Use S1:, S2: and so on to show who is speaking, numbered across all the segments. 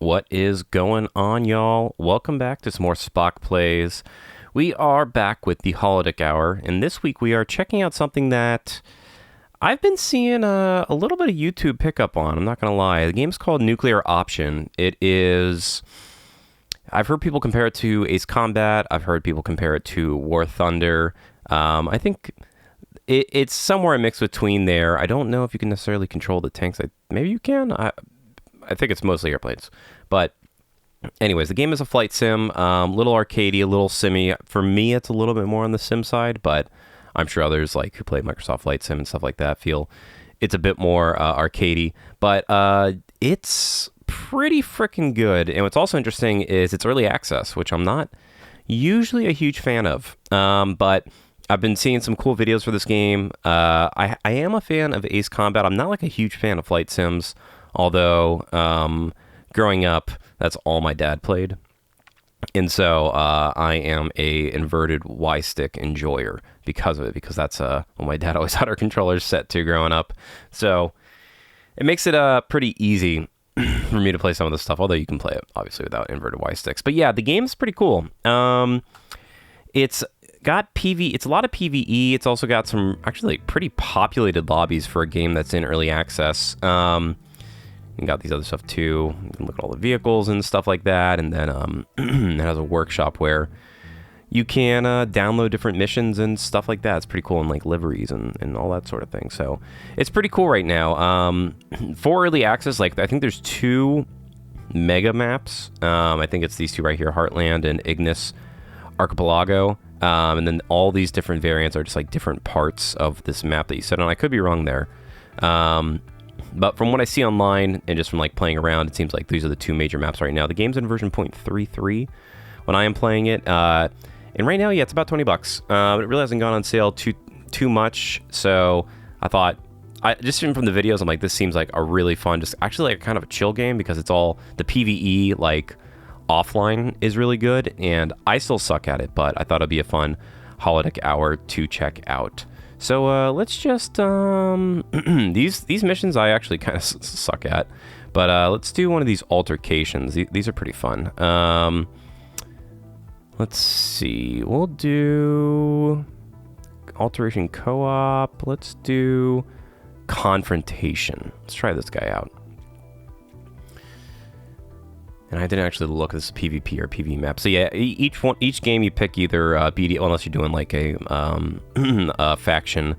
S1: What is going on, y'all? Welcome back to some more SpockPlays. We are back with the Holodeck Hour, and this week we are checking out something that I've been seeing a little bit of YouTube pickup on. I'm not going to lie. The game's called NuclearOption. It is... I've heard people compare it to Ace Combat. I've heard people compare it to War Thunder. I think it's somewhere mixed between there. I don't know if you can necessarily control the tanks. Maybe you can. I think it's mostly airplanes. But anyways, the game is a flight sim, little arcadey, a little simmy. For me, it's a little bit more on the sim side, but I'm sure others like who play Microsoft Flight Sim and stuff like that feel it's a bit more arcadey. But it's pretty freaking good. And what's also interesting is it's early access, which I'm not usually a huge fan of. But I've been seeing some cool videos for this game. I am a fan of Ace Combat. I'm not like a huge fan of flight sims. Although, growing up, that's all my dad played. And so I am a inverted Y-stick enjoyer because of it, because that's what my dad always had our controllers set to growing up. So it makes it pretty easy for me to play some of this stuff, although you can play it, obviously, without inverted Y-sticks. But yeah, the game's pretty cool. It's got it's a lot of PvE. It's also got some actually like pretty populated lobbies for a game that's in early access. You got these other stuff too. You can look at all the vehicles and stuff like that. And then it has a workshop where you can download different missions and stuff like that. It's pretty cool, and like liveries and all that sort of thing. So it's pretty cool right now. For early access, like I think there's 2 mega maps. I think it's these 2 right here, Heartland and Ignis Archipelago. And then all these different variants are just like different parts of this map that you set on. I could be wrong there. But from what I see online and just from like playing around, it seems like these are the 2 major maps right now. The game's in version 0.33 when I am playing it. And right now, yeah, it's about $20. But it really hasn't gone on sale too much. So I thought, just from the videos, I'm like, this seems like a really fun, just actually like kind of a chill game, because it's all the PvE, like offline is really good. And I still suck at it, but I thought it'd be a fun holodeck hour to check out. So let's just these missions I actually kind of suck at, but let's do one of these altercations. These are pretty fun. Let's see. We'll do alteration co-op. Let's do confrontation. Let's try this guy out. And I didn't actually look at this PvP or PvE map. So yeah, each game you pick either BD, unless you're doing like a faction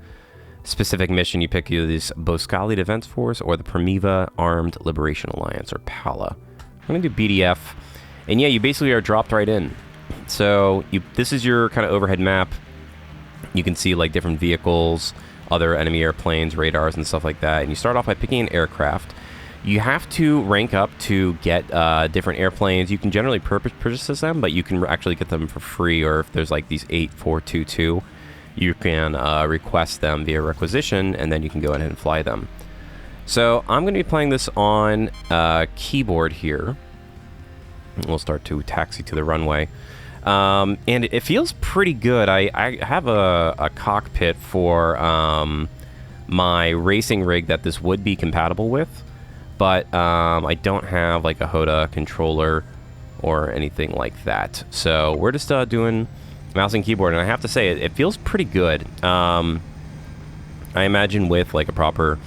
S1: specific mission, you pick either this Boscali Defense Force or the Primiva Armed Liberation Alliance, or PALA. I'm gonna do BDF, and yeah, you basically are dropped right in. So this is your kind of overhead map. You can see like different vehicles, other enemy airplanes, radars, and stuff like that. And you start off by picking an aircraft. You have to rank up to get different airplanes. You can generally purchase them, but you can actually get them for free, or if there's like these 8422, you can request them via requisition, and then you can go ahead and fly them. So I'm going to be playing this on keyboard here. We'll start to taxi to the runway. And it feels pretty good. I have a cockpit for my racing rig that this would be compatible with. But I don't have like a HOTA controller or anything like that. So we're just doing mouse and keyboard, and I have to say it feels pretty good. I imagine with like a proper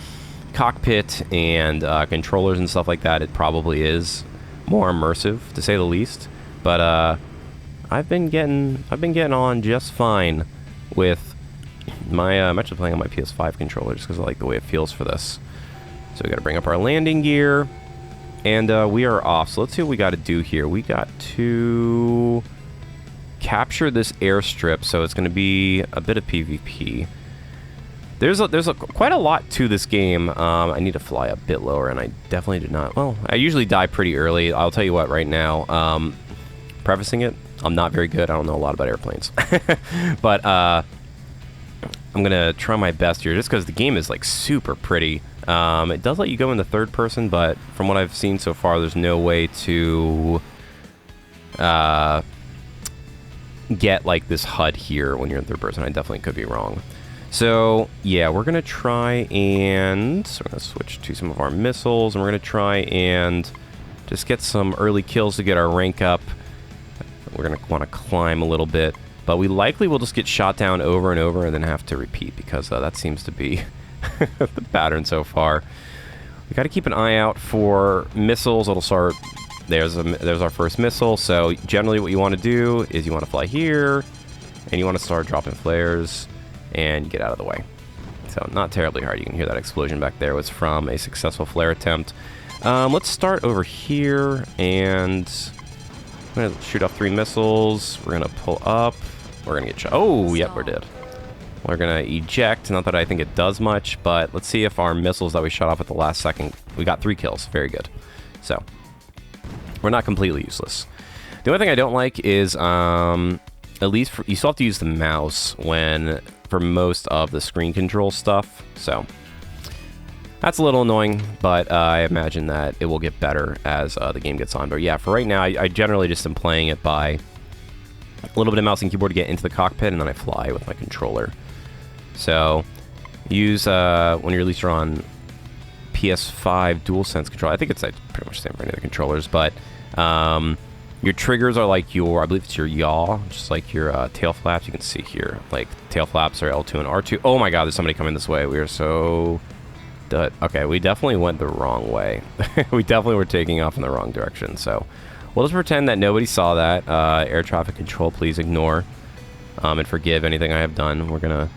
S1: cockpit and controllers and stuff like that, it probably is more immersive, to say the least. But I've been getting on just fine with my. I'm actually playing on my PS5 controller just because I like the way it feels for this. So we got to bring up our landing gear, and we are off. So let's see what we got to do here. We got to capture this airstrip, so it's going to be a bit of PvP. There's quite a lot to this game. I need to fly a bit lower, and I definitely did not. Well, I usually die pretty early. I'll tell you what right now. Prefacing it, I'm not very good. I don't know a lot about airplanes. But I'm going to try my best here, just because the game is like super pretty. It does let you go into third person, but from what I've seen so far, there's no way to get like this HUD here when you're in third person. I definitely could be wrong. So yeah, we're gonna try and we're gonna switch to some of our missiles, and we're gonna try and Just get some early kills to get our rank up. We're going to want to climb a little bit. But we likely will just get shot down over and over and then have to repeat, because that seems to be the pattern so far. We got to keep an eye out for missiles. It'll start... There's our first missile. So generally what you want to do is you want to fly here, and you want to start dropping flares and get out of the way. So not terribly hard. You can hear that explosion back there was from a successful flare attempt. Let's start over here, and I'm going to shoot off 3 missiles. We're going to pull up. We're going to get shot. Oh, yep, we're dead. We're going to eject. Not that I think it does much, but let's see if our missiles that we shot off at the last second... We got 3 kills. Very good. So, we're not completely useless. The only thing I don't like is, at least you still have to use the mouse for most of the screen control stuff. So, that's a little annoying, but I imagine that it will get better as the game gets on. But yeah, for right now, I generally just am playing it by a little bit of mouse and keyboard to get into the cockpit, and then I fly with my controller. So, use, when you're at least on PS5 DualSense control, I think it's pretty much the same for any of the controllers, but your triggers are like I believe it's your yaw, just like your tail flaps. You can see here, like tail flaps are L2 and R2. Oh my god, there's somebody coming this way. We are so... Okay, we definitely went the wrong way. We definitely were taking off in the wrong direction, so... We'll just pretend that nobody saw that. Air traffic control, please ignore and forgive anything I have done. We're going to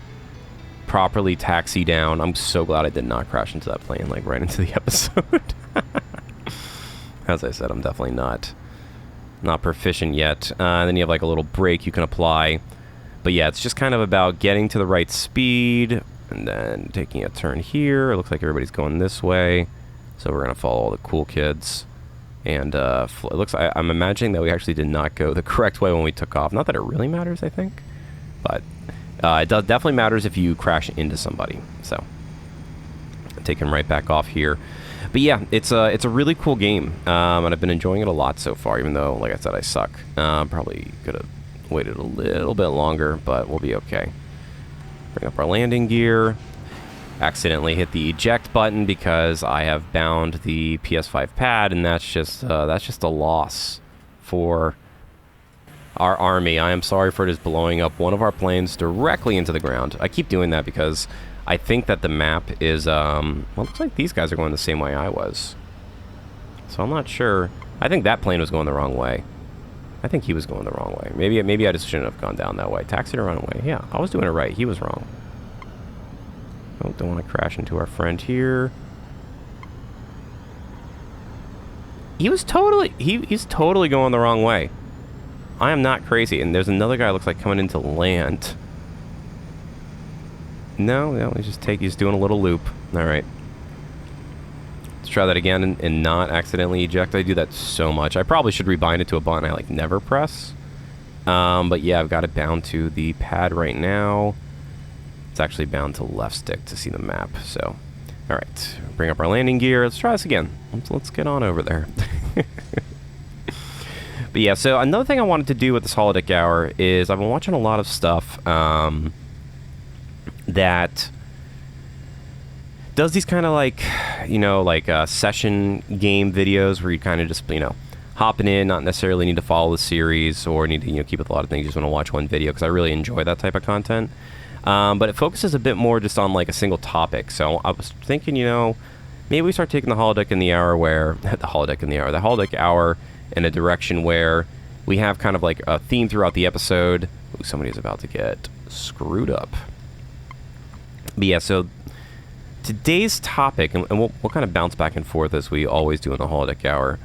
S1: properly taxi down. I'm so glad I did not crash into that plane, like, right into the episode. As I said, I'm definitely not proficient yet. And then you have, like, a little brake you can apply. But, yeah, it's just kind of about getting to the right speed and then taking a turn here. It looks like everybody's going this way. So we're going to follow all the cool kids. And it looks. I'm imagining that we actually did not go the correct way when we took off. Not that it really matters, I think, but it definitely matters if you crash into somebody. So, taking right back off here. But yeah, it's a really cool game, and I've been enjoying it a lot so far. Even though, like I said, I suck. Probably could have waited a little bit longer, but we'll be okay. Bring up our landing gear. Accidentally hit the eject button because I have bound the PS5 pad, and that's just a loss for our army. I am sorry for just blowing up one of our planes directly into the ground. I keep doing that because I think that the map is well, it looks like these guys are going the same way I was, so I'm not sure. I think that plane was going the wrong way. I think he was going the wrong way. Maybe I just shouldn't have gone down that way. Taxi to runway. Yeah, I was doing it right. He was wrong. Oh, don't want to crash into our friend here. He's totally going the wrong way. I am not crazy. And there's another guy looks like coming into land. No, he's doing a little loop. All right. Let's try that again and not accidentally eject. I do that so much. I probably should rebind it to a button I like never press. But yeah, I've got it bound to the pad right now. It's actually bound to left stick to see the map. So, all right, bring up our landing gear. Let's try this again. Let's get on over there. But yeah, so another thing I wanted to do with this holodeck hour is I've been watching a lot of stuff that does these kind of like, session game videos where you kind of just, hopping in, not necessarily need to follow the series or need to, keep with a lot of things. You just want to watch one video because I really enjoy that type of content. But it focuses a bit more just on like a single topic. So I was thinking, maybe we start taking the holodeck in the hour the holodeck hour in a direction where we have kind of like a theme throughout the episode. Ooh, somebody's about to get screwed up. But yeah, so today's topic, and we'll kind of bounce back and forth as we always do in the holodeck hour.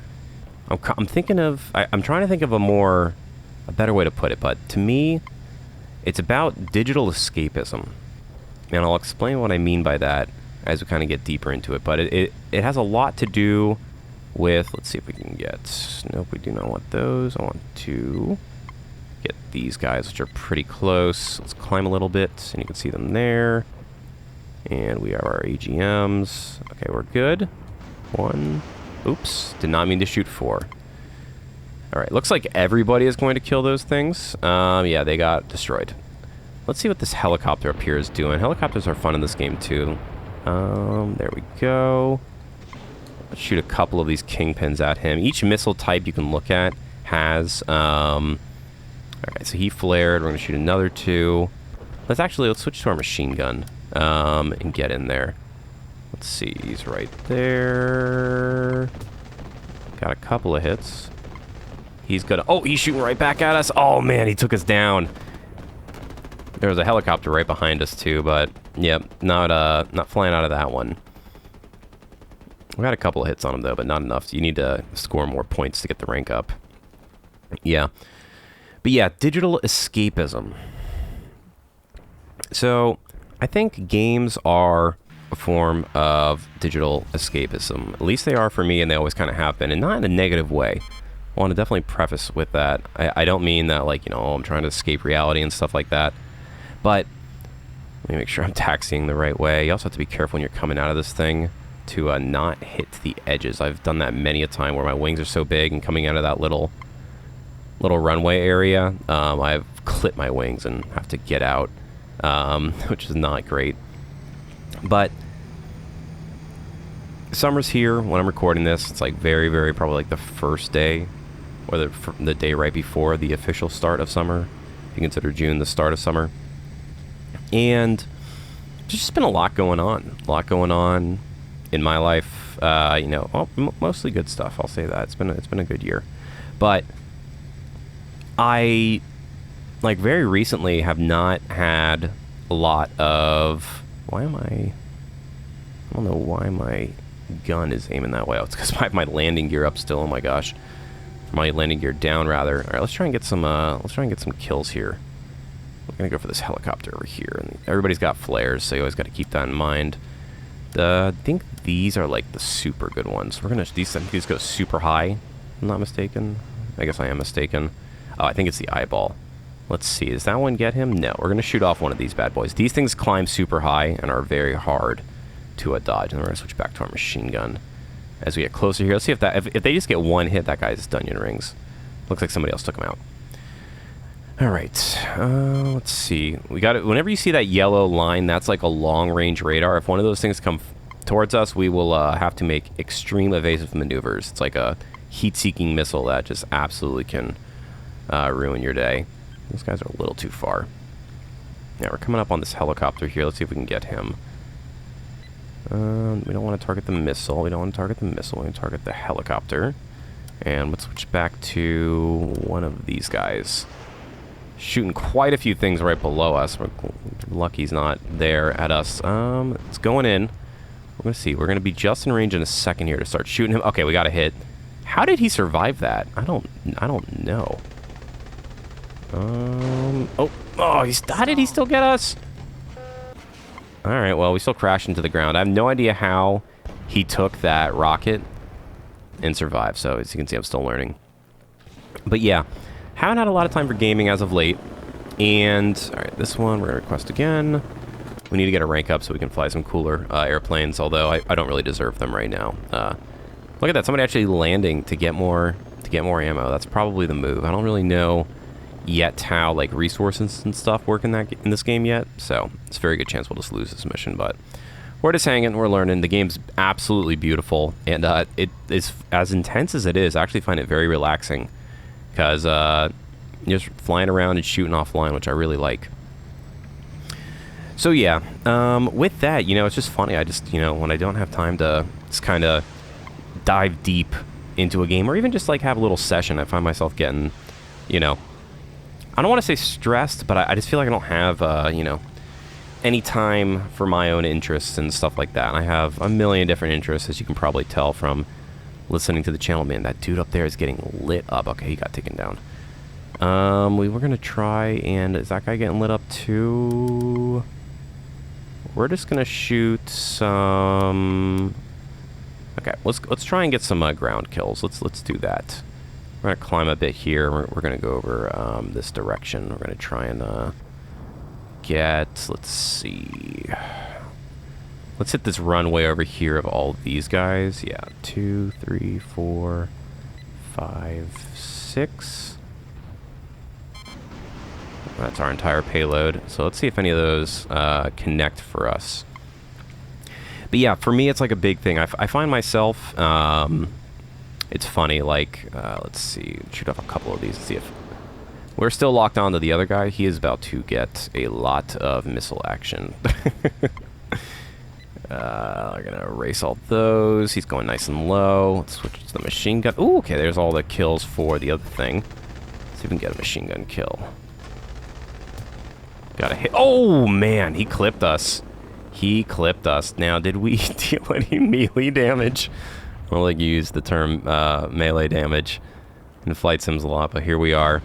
S1: I'm trying to think of a better way to put it, but to me, it's about digital escapism. And I'll explain what I mean by that as we kind of get deeper into it. But it has a lot to do with, let's see if we can get, nope, we do not want those. I want to get these guys, which are pretty close. Let's climb a little bit, and you can see them there. And we have our AGMs. Okay, we're good. One. Oops, did not mean to shoot 4. Alright, looks like everybody is going to kill those things. Yeah, they got destroyed. Let's see what this helicopter up here is doing. Helicopters are fun in this game, too. There we go. Let's shoot a couple of these kingpins at him. Each missile type you can look at has... Alright, so he flared. We're going to shoot another 2. Let's switch to our machine gun and get in there. Let's see. He's right there. Got a couple of hits. He's gonna... Oh, he's shooting right back at us. Oh, man, he took us down. There was a helicopter right behind us, too, but... Yep, not flying out of that one. We got a couple of hits on him, though, but not enough. You need to score more points to get the rank up. Yeah. But yeah, digital escapism. So, I think games are a form of digital escapism. At least they are for me, and they always kind of have been, and not in a negative way. I want to definitely preface with that. I don't mean that, like, you know, I'm trying to escape reality and stuff like that. But, let me make sure I'm taxiing the right way. You also have to be careful when you're coming out of this thing to not hit the edges. I've done that many a time where my wings are so big and coming out of that little runway area, I've clipped my wings and have to get out, which is not great. But summer's here when I'm recording this. It's like very, very probably like the first day or the day right before the official start of summer, if you consider June the start of summer. And there's just been a lot going on in my life. You know, mostly good stuff. I'll say that it's been a good year, but I, like, very recently have not had a lot of... I don't know why my gun is aiming that way. Oh, it's because I have my landing gear up still. Oh my gosh, my landing gear down rather. All right, let's try and get some kills here. We're gonna go for this helicopter over here, and everybody's got flares, so you always got to keep that in mind. I think these are like the super good ones. These go super high. If I'm not mistaken. I guess I am mistaken. Oh, I think it's the eyeball. Let's see. Does that one get him? No. We're going to shoot off one of these bad boys. These things climb super high and are very hard to dodge. And then we're going to switch back to our machine gun as we get closer here. Let's see if if they just get one hit, that guy's Dunyan rings. Looks like somebody else took him out. All right. Let's see. We got it. Whenever you see that yellow line, that's like a long-range radar. If one of those things come towards us, we will have to make extreme evasive maneuvers. It's like a heat-seeking missile that just absolutely can ruin your day. These guys are a little too far. Yeah, we're coming up on this helicopter here. Let's see if we can get him. We don't want to target the missile. We want to target the helicopter. And let's switch back to one of these guys. Shooting quite a few things right below us. We're lucky he's not there at us. It's going in. We're going to see. We're going to be just in range in a second here to start shooting him. Okay, we got a hit. How did he survive that? I don't know. How did he still get us? Alright, well, we still crashed into the ground. I have no idea how he took that rocket and survived, so as you can see, I'm still learning. But yeah, haven't had a lot of time for gaming as of late. And, alright, this one, we're going to request again. We need to get a rank up so we can fly some cooler airplanes, although I don't really deserve them right now. Look at that, somebody actually landing to get more ammo. That's probably the move. I don't really know yet how, like, resources and stuff work in this game yet, so it's a very good chance we'll just lose this mission, but we're just hanging, we're learning. The game's absolutely beautiful, and it is as intense as it is. I actually find it very relaxing, because you're just flying around and shooting offline, which I really like. So yeah, with that, you know, it's just funny. I just, you know, when I don't have time to just kind of dive deep into a game, or even just like have a little session, I find myself getting, you know, I don't want to say stressed, but I just feel like I don't have, you know, any time for my own interests and stuff like that. And I have a million different interests, as you can probably tell from listening to the channel. Man, that dude up there is getting lit up. Okay, he got taken down. We were going to try, and is that guy getting lit up too? We're just going to shoot some... Okay, let's try and get some ground kills. Let's do that. We're going to climb a bit here. We're going to go over this direction. We're going to try and get... Let's see... Let's hit this runway over here of all of these guys. Yeah, 2, 3, 4, 5, 6. That's our entire payload. So let's see if any of those connect for us. But yeah, for me, it's like a big thing. I find myself, it's funny, like, let's see, shoot off a couple of these and see if we're still locked on to the other guy. He is about to get a lot of missile action. We're going to erase all those. He's going nice and low. Let's switch to the machine gun. Ooh, okay, there's all the kills for the other thing. Let's see if we can get a machine gun kill. Got a hit. Oh, man, he clipped us. He clipped us. Now, did we deal any melee damage? I don't like use the term melee damage in flight sims a lot, but here we are.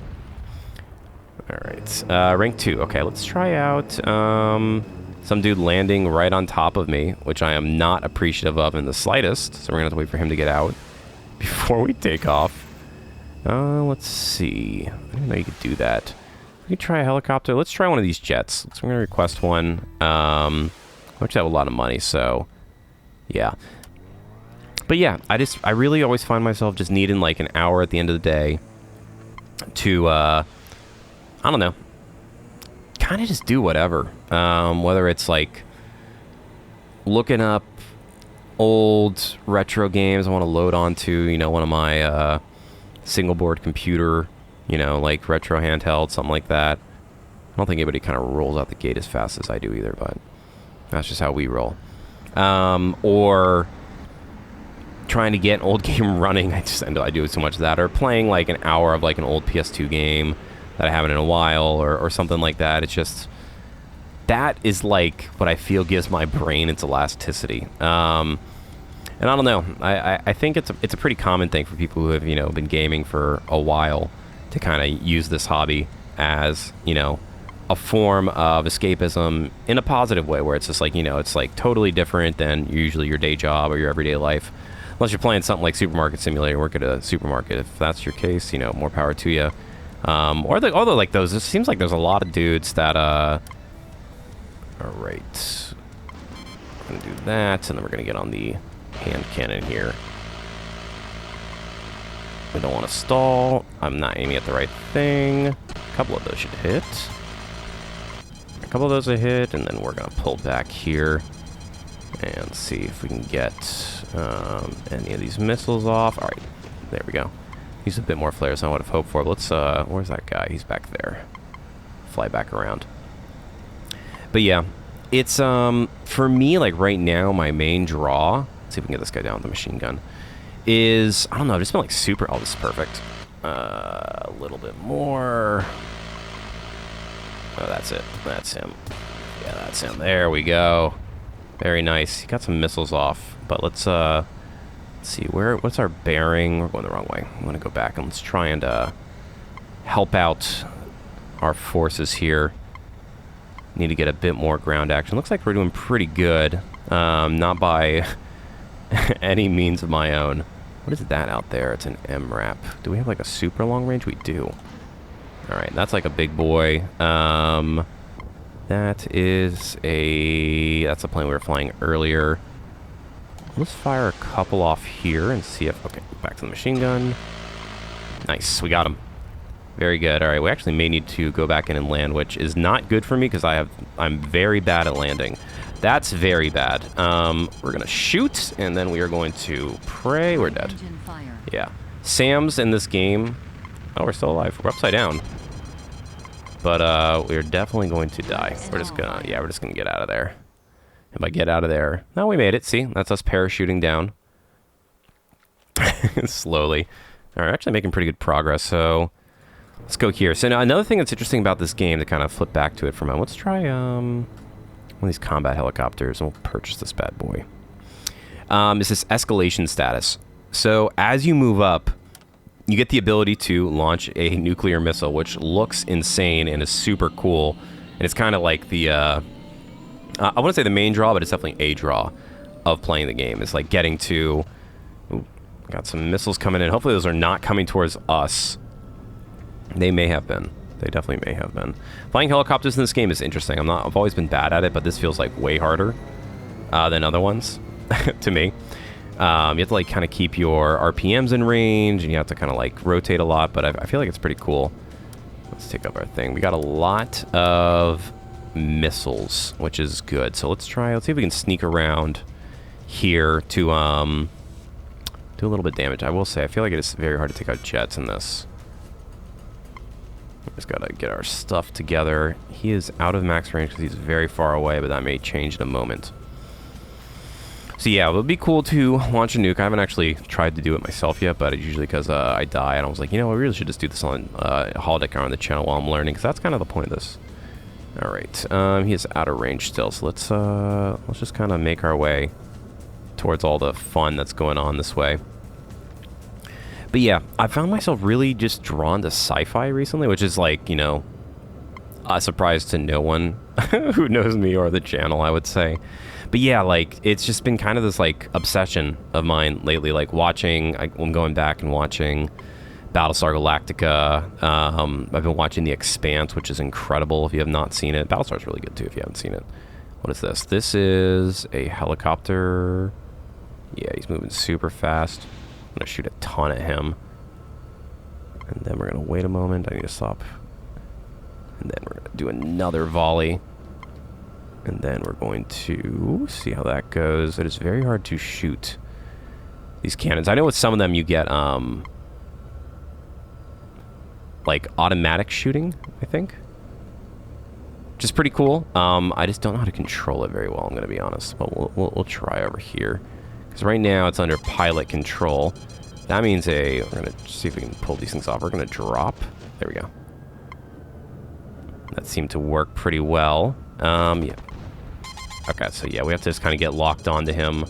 S1: All right, rank 2. Okay, let's try out some dude landing right on top of me, which I am not appreciative of in the slightest. So we're gonna have to wait for him to get out before we take off. Let's see. I didn't know you could do that. We could try a helicopter. Let's try one of these jets. So I'm gonna request one. I actually have a lot of money, so yeah. But yeah, I really always find myself just needing like an hour at the end of the day to, I don't know, kind of just do whatever. Whether it's like looking up old retro games I want to load onto, you know, one of my single board computer, you know, like retro handheld, something like that. I don't think anybody kind of rolls out the gate as fast as I do either, but that's just how we roll. Or trying to get an old game running. I do so much of that. Or playing like an hour of like an old PS2 game that I haven't in a while, or something like that. It's just, that is like what I feel gives my brain its elasticity. And I don't know. I think it's a pretty common thing for people who have, you know, been gaming for a while to kind of use this hobby as, you know, a form of escapism in a positive way, where it's just like, you know, it's like totally different than usually your day job or your everyday life. Unless you're playing something like Supermarket Simulator, work at a supermarket. If that's your case, you know, more power to you. Although like those, it seems like there's a lot of dudes that, all right. I'm gonna do that, and then we're gonna get on the hand cannon here. We don't want to stall. I'm not aiming at the right thing. A couple of those should hit. A couple of those will hit, and then we're gonna pull back here and see if we can get any of these missiles off. All right, there we go. Use a bit more flares than I would have hoped for. Let's, where's that guy? He's back there. Fly back around. But yeah, it's, for me, like right now, my main draw, let's see if we can get this guy down with the machine gun, is, I don't know, I've just been like super, oh, this is perfect. A little bit more. Oh, that's it. That's him. Yeah, that's him. There we go. Very nice. He got some missiles off, but let's see, what's our bearing? We're going the wrong way. I'm going to go back and let's try and help out our forces here. Need to get a bit more ground action. Looks like we're doing pretty good. Not by any means of my own. What is that out there? It's an MRAP. Do we have like a super long range? We do. Alright, that's like a big boy. That's a plane we were flying earlier. Let's fire a couple off here and see if... Okay, back to the machine gun. Nice, we got him. Very good. All right, we actually may need to go back in and land, which is not good for me because I'm very bad at landing. That's very bad. We're going to shoot, and then we are going to pray. We're dead. Yeah. Sam's in this game... Oh, we're still alive. We're upside down. But we're definitely going to die. We're just gonna... Yeah, we're just going to get out of there. If I get out of there... No, we made it. See? That's us parachuting down. Slowly. All right, actually making pretty good progress, so... Let's go here. So now another thing that's interesting about this game, to kind of flip back to it for a moment, let's try one of these combat helicopters, and we'll purchase this bad boy. Is this escalation status. So as you move up, you get the ability to launch a nuclear missile, which looks insane and is super cool. And it's kind of like the, I wouldn't say the main draw, but it's definitely a draw of playing the game. It's like getting to... Ooh, got some missiles coming in. Hopefully those are not coming towards us. They may have been. They definitely may have been. Flying helicopters in this game is interesting. I've always been bad at it, but this feels like way harder than other ones to me. You have to like kind of keep your RPMs in range, and you have to kind of like rotate a lot, but I feel like it's pretty cool. Let's take up our thing. We got a lot of missiles, which is good. So let's see if we can sneak around here to do a little bit of damage. I will say, I feel like it is very hard to take out jets in this. We just gotta get our stuff together. He is out of max range because he's very far away, but that may change in a moment. So yeah, it would be cool to launch a nuke. I haven't actually tried to do it myself yet, but it's usually because I die, and I was like, you know, I really should just do this on Holodeck on the channel while I'm learning, because that's kind of the point of this. All right, he is out of range still, so let's just kind of make our way towards all the fun that's going on this way. But yeah, I found myself really just drawn to sci-fi recently, which is like, you know, a surprise to no one who knows me or the channel, I would say. But yeah, like, it's just been kind of this, like, obsession of mine lately. Like, I'm going back and watching Battlestar Galactica. I've been watching The Expanse, which is incredible if you have not seen it. Battlestar's really good, too, if you haven't seen it. What is this? This is a helicopter. Yeah, he's moving super fast. I'm going to shoot a ton at him. And then we're going to wait a moment. I need to stop. And then we're going to do another volley. And then we're going to see how that goes. It is very hard to shoot these cannons. I know with some of them you get, like, automatic shooting, I think. Which is pretty cool. I just don't know how to control it very well, I'm going to be honest. But we'll try over here. Because right now it's under pilot control. That means we're going to see if we can pull these things off. We're going to drop. There we go. That seemed to work pretty well. Yeah. Okay, so yeah, we have to just kind of get locked onto him.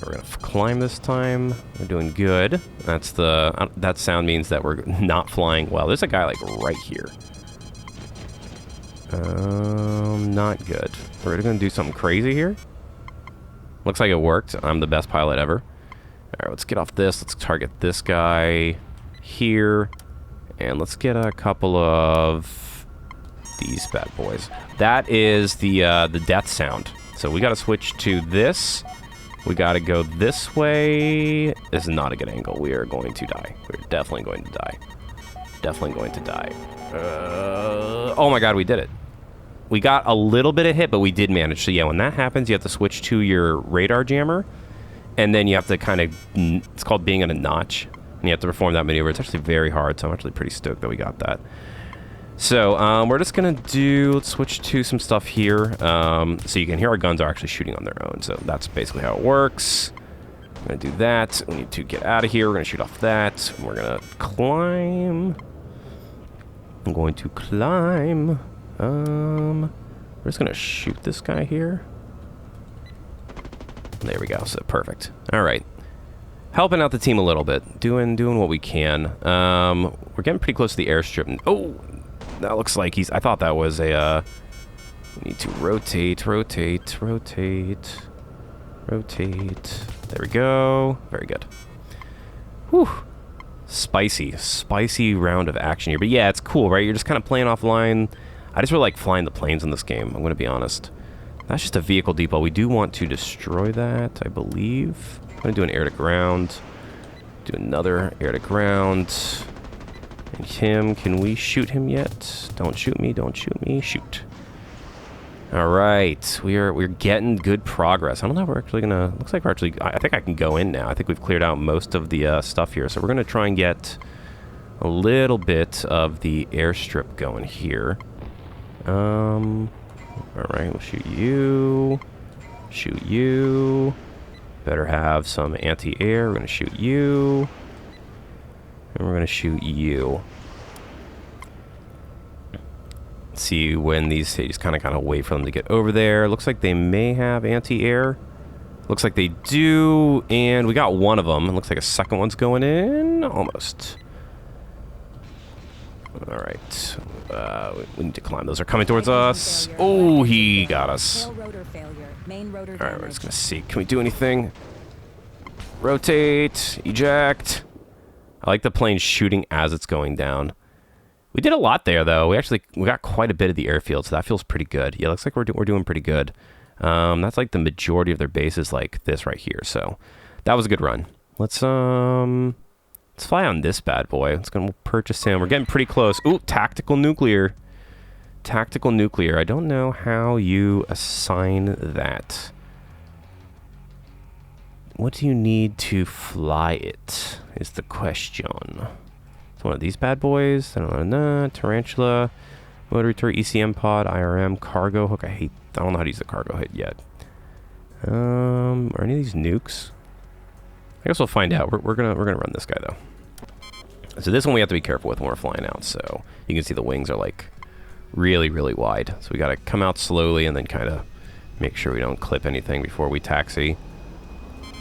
S1: We're gonna climb this time. We're doing good. That's that sound means that we're not flying well. There's a guy like right here. Not good. We're gonna do something crazy here. Looks like it worked. I'm the best pilot ever. All right, let's get off this. Let's target this guy here, and let's get a couple of these bad boys. That is the death sound. So we got to switch to this. We got to go this way. This is not a good angle. We are going to die. We're definitely going to die. Definitely going to die. Oh my god, we did it. We got a little bit of hit, but we did manage. So yeah, when that happens, you have to switch to your radar jammer, and then you have to kind of, it's called being in a notch, and you have to perform that maneuver. It's actually very hard, so I'm actually pretty stoked that we got that. So, we're just gonna let's switch to some stuff here. So you can hear our guns are actually shooting on their own. So that's basically how it works. We're gonna do that. We need to get out of here. We're gonna shoot off that. We're gonna climb. I'm going to climb. We're just gonna shoot this guy here. There we go. So perfect. All right. Helping out the team a little bit. Doing what we can. We're getting pretty close to the airstrip. Oh! That looks like I thought that was a, we need to rotate. There we go. Very good. Whew. Spicy round of action here. But yeah, it's cool, right? You're just kind of playing offline. I just really like flying the planes in this game, I'm going to be honest. That's just a vehicle depot. We do want to destroy that, I believe. I'm going to do an air-to-ground. Do another air-to-ground. And him, can we shoot him yet? Don't shoot me, shoot. Alright, we're getting good progress. I don't know if we're actually gonna, looks like we're actually, I think I can go in now. I think we've cleared out most of the stuff here. So we're gonna try and get a little bit of the airstrip going here. Alright, we'll shoot you. Shoot you. Better have some anti-air. We're gonna shoot you. And we're going to shoot you. See when these, they just kind of wait for them to get over there. Looks like they may have anti-air. Looks like they do. And we got one of them. It looks like a second one's going in. Almost. All right. We need to climb. Those are coming towards us. Oh, he got us. All right, we're just going to see. Can we do anything? Rotate. Eject. I like the plane shooting as it's going down. We did a lot there, though. We got quite a bit of the airfield, so that feels pretty good. Yeah, looks like we're doing pretty good. That's like the majority of their bases, like this right here. So that was a good run. Let's fly on this bad boy. Let's go purchase him. We're getting pretty close. Ooh, tactical nuclear. Tactical nuclear. I don't know how you assign that. What do you need to fly it? Is the question. It's one of these bad boys. I don't know. Tarantula, motor turret, ECM pod, IRM, cargo hook. I don't know how to use the cargo hit yet. Are any of these nukes? I guess we'll find out. We're gonna run this guy though. So this one we have to be careful with when we're flying out. So you can see the wings are like really, really wide. So we gotta come out slowly and then kind of make sure we don't clip anything before we taxi.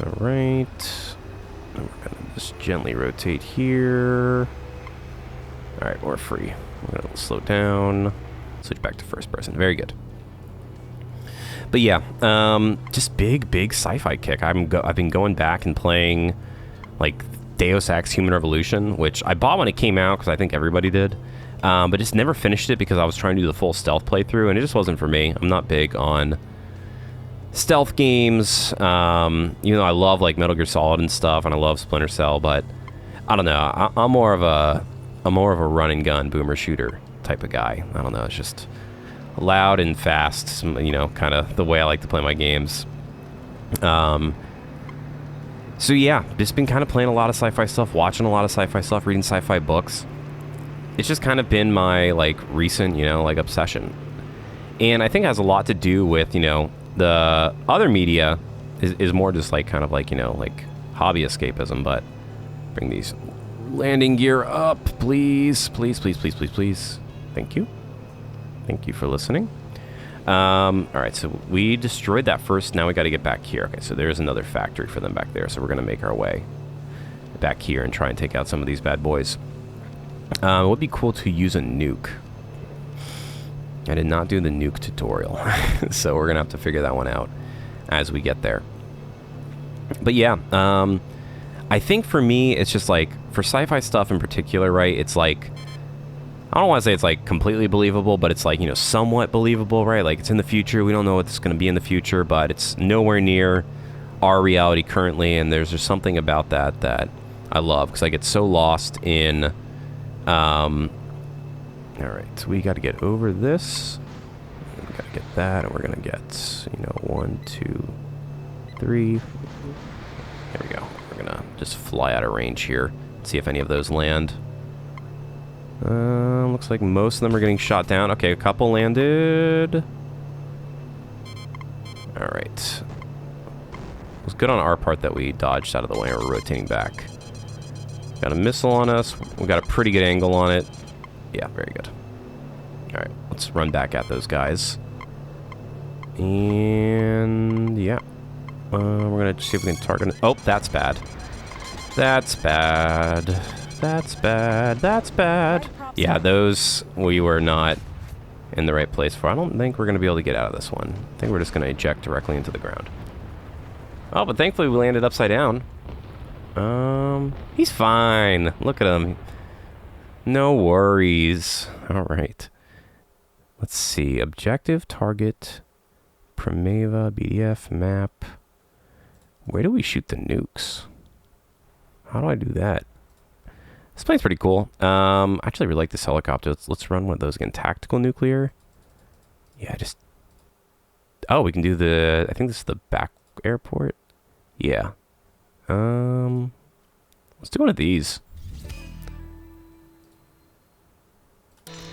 S1: All right. And we're gonna just gently rotate here. All right, we're free. We're gonna slow down. Switch back to first person. Very good. But yeah, just big sci-fi kick. I've been going back and playing like Deus Ex Human Revolution, which I bought when it came out because I think everybody did. But just never finished it because I was trying to do the full stealth playthrough, and it just wasn't for me. I'm not big on stealth games. Even though I love like Metal Gear Solid and stuff, and I love Splinter Cell, but I don't know. I'm more of a run and gun boomer shooter type of guy. I don't know. It's just loud and fast, you know, kind of the way I like to play my games. So yeah, just been kind of playing a lot of sci-fi stuff, watching a lot of sci-fi stuff, reading sci-fi books. It's just kind of been my like recent, you know, like obsession. And I think it has a lot to do with, you know, the other media is more just like kind of like, you know, like hobby escapism. But bring these landing gear up, please. Please. Thank you. Thank you for listening. All right, so we destroyed that first. Now we got to get back here. Okay, so there's another factory for them back there. So we're going to make our way back here and try and take out some of these bad boys. It would be cool to use a nuke. I did not do the nuke tutorial. So we're going to have to figure that one out as we get there. But yeah, I think for me, it's just like, for sci-fi stuff in particular, right, it's like, I don't want to say it's like completely believable, but it's like, you know, somewhat believable, right? Like it's in the future. We don't know what's going to be in the future, but it's nowhere near our reality currently. And there's just something about that I love, because I get so lost in, all right, so we got to get over this. We got to get that, and we're going to get, you know, 1, 2, 3. There we go. We're going to just fly out of range here. See if any of those land. Looks like most of them are getting shot down. Okay, a couple landed. Alright. It was good on our part that we dodged out of the way and we're rotating back. Got a missile on us. We got a pretty good angle on it. Yeah, very good. Alright, let's run back at those guys. And yeah. We're gonna see if we can target it. Oh, that's bad. That's bad. That's bad. That's bad. Yeah, those we were not in the right place for. I don't think we're going to be able to get out of this one. I think we're just going to eject directly into the ground. Oh, but thankfully we landed upside down. He's fine. Look at him. No worries. All right. Let's see. Objective, target, Primeva, BDF, map. Where do we shoot the nukes? How do I do that? This plane's pretty cool. I actually really like this helicopter. Let's run one of those again. Tactical nuclear. Yeah, just... Oh, we can do the... I think this is the back airport. Yeah. Let's do one of these.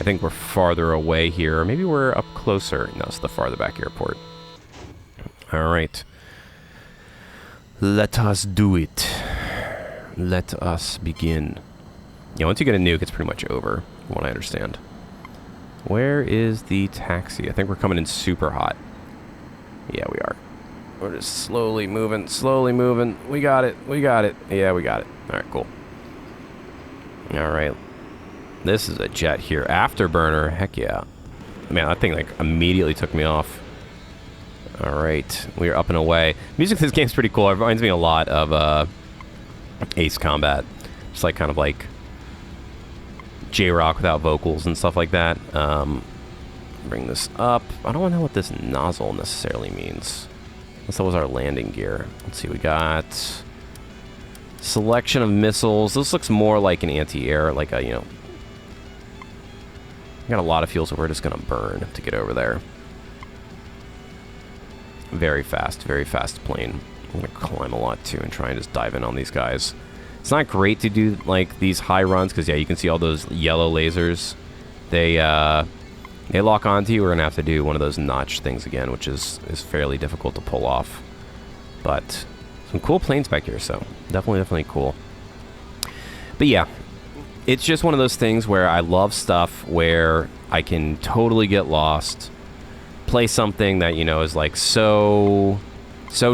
S1: I think we're farther away here. Or maybe we're up closer. No, it's the farther back airport. All right. Let us do it. Let us begin. Yeah, once you get a nuke, it's pretty much over, from what I understand. Where is the taxi? I think we're coming in super hot. Yeah, we are. We're just slowly moving, slowly moving. We got it, we got it. Yeah, we got it. All right, cool. All right. This is a jet here. Afterburner, heck yeah. Man, that thing like immediately took me off. All right, we're up and away. Music in this game's pretty cool. It reminds me a lot of Ace Combat. Just like kind of like J-Rock without vocals and stuff like that. Bring this up. I don't know what this nozzle necessarily means. Unless that was our landing gear. Let's see, we got selection of missiles. This looks more like an anti-air, like a, you know... We got a lot of fuel, so we're just gonna burn to get over there. Very fast plane. I'm gonna climb a lot too and try and just dive in on these guys. It's not great to do like these high runs because yeah, you can see all those yellow lasers. They lock onto you. We're gonna have to do one of those notch things again, which is fairly difficult to pull off. But some cool planes back here, so definitely cool. But yeah, it's just one of those things where I love stuff where I can totally get lost, play something that, you know, is like so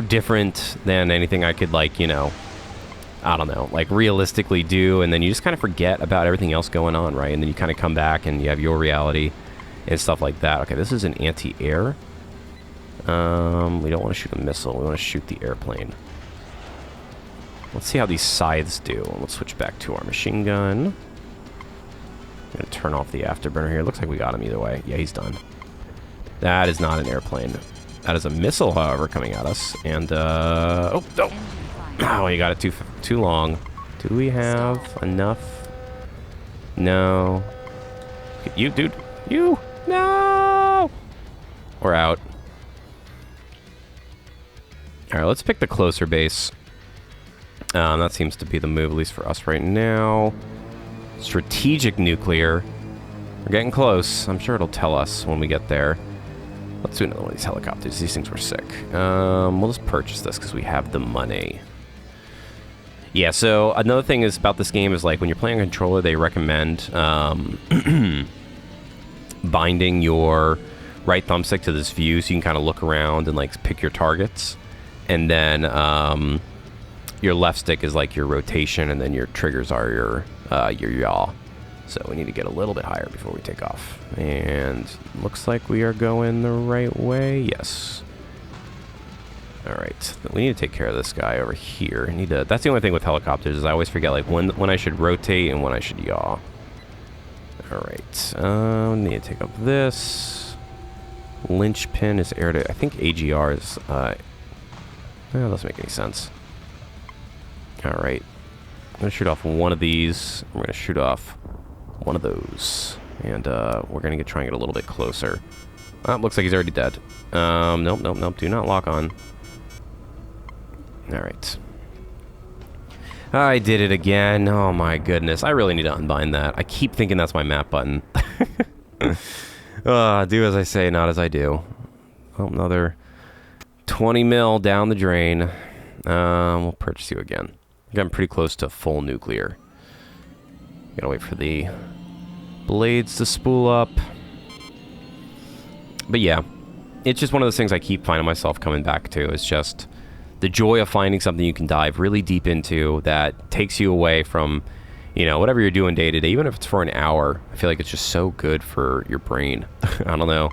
S1: different than anything I could, like, you know, I don't know, like realistically do, and then you just kind of forget about everything else going on, right? And then you kind of come back and you have your reality and stuff like that. Okay, this is an anti-air. We don't want to shoot a missile. We want to shoot the airplane. Let's see how these scythes do. Let's switch back to our machine gun. I'm going to turn off the afterburner here. Looks like we got him either way. Yeah, he's done. That is not an airplane. That is a missile, however, coming at us. And, oh, you got it too long. Do we have enough? No. You, dude. You. No! We're out. Alright, let's pick the closer base. That seems to be the move, at least for us right now. Strategic nuclear. We're getting close. I'm sure it'll tell us when we get there. Let's do another one of these helicopters. These things were sick. We'll just purchase this because we have the money. Yeah, so another thing is about this game is like when you're playing a controller, they recommend binding your right thumbstick to this view so you can kind of look around and like pick your targets. And then your left stick is like your rotation, and then your triggers are your yaw. So we need to get a little bit higher before we take off. And looks like we are going the right way. Yes. All right. We need to take care of this guy over here. That's the only thing with helicopters is I always forget like when I should rotate and when I should yaw. All right. Need to take up this. Linchpin is air to. I think AGR is. That doesn't make any sense. All right. I'm gonna shoot off one of these. We're gonna shoot off one of those, and we're gonna try and get a little bit closer. Looks like he's already dead. Nope. Do not lock on. All right. I did it again. Oh my goodness. I really need to unbind that. I keep thinking that's my map button. Do as I say, not as I do. Oh, another 20 mil down the drain. We'll purchase you again. Getting pretty close to full nuclear. Gotta wait for the blades to spool up. But yeah, it's just one of those things I keep finding myself coming back to. It's just the joy of finding something you can dive really deep into that takes you away from, you know, whatever you're doing day to day. Even if it's for an hour, I feel like it's just so good for your brain. I don't know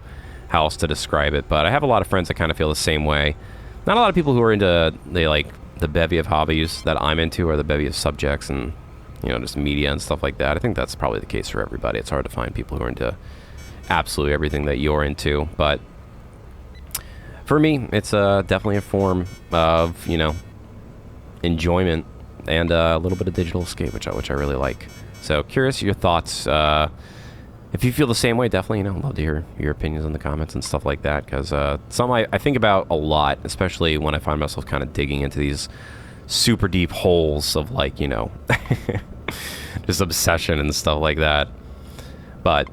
S1: how else to describe it, but I have a lot of friends that kind of feel the same way. Not a lot of people who are into the bevy of hobbies that I'm into, or the bevy of subjects and, you know, just media and stuff like that. I think that's probably the case for everybody. It's hard to find people who are into absolutely everything that you're into, but for me, it's definitely a form of, you know, enjoyment and a little bit of digital escape, which I really like. So curious your thoughts. If you feel the same way, definitely, you know, love to hear your opinions in the comments and stuff like that, because something I think about a lot, especially when I find myself kind of digging into these super deep holes of, like, you know, just obsession and stuff like that. But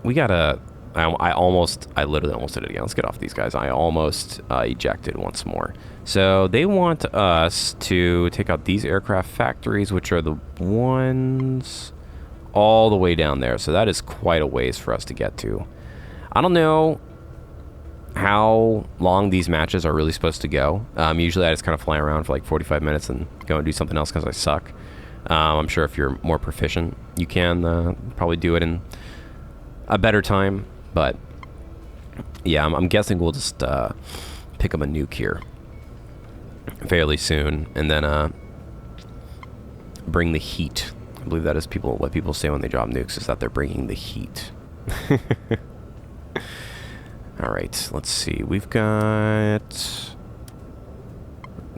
S1: we gotta. I literally almost did it again. Let's get off these guys. I almost ejected once more. So they want us to take out these aircraft factories, which are the ones all the way down there. So that is quite a ways for us to get to. I don't know how long these matches are really supposed to go. Usually I just kind of fly around for like 45 minutes and go and do something else because I suck. I'm sure if you're more proficient, you can probably do it in a better time. But yeah, I'm guessing we'll just pick up a nuke here fairly soon, and then bring the heat. I believe that is what people say when they drop nukes, is that they're bringing the heat. All right, let's see. We've got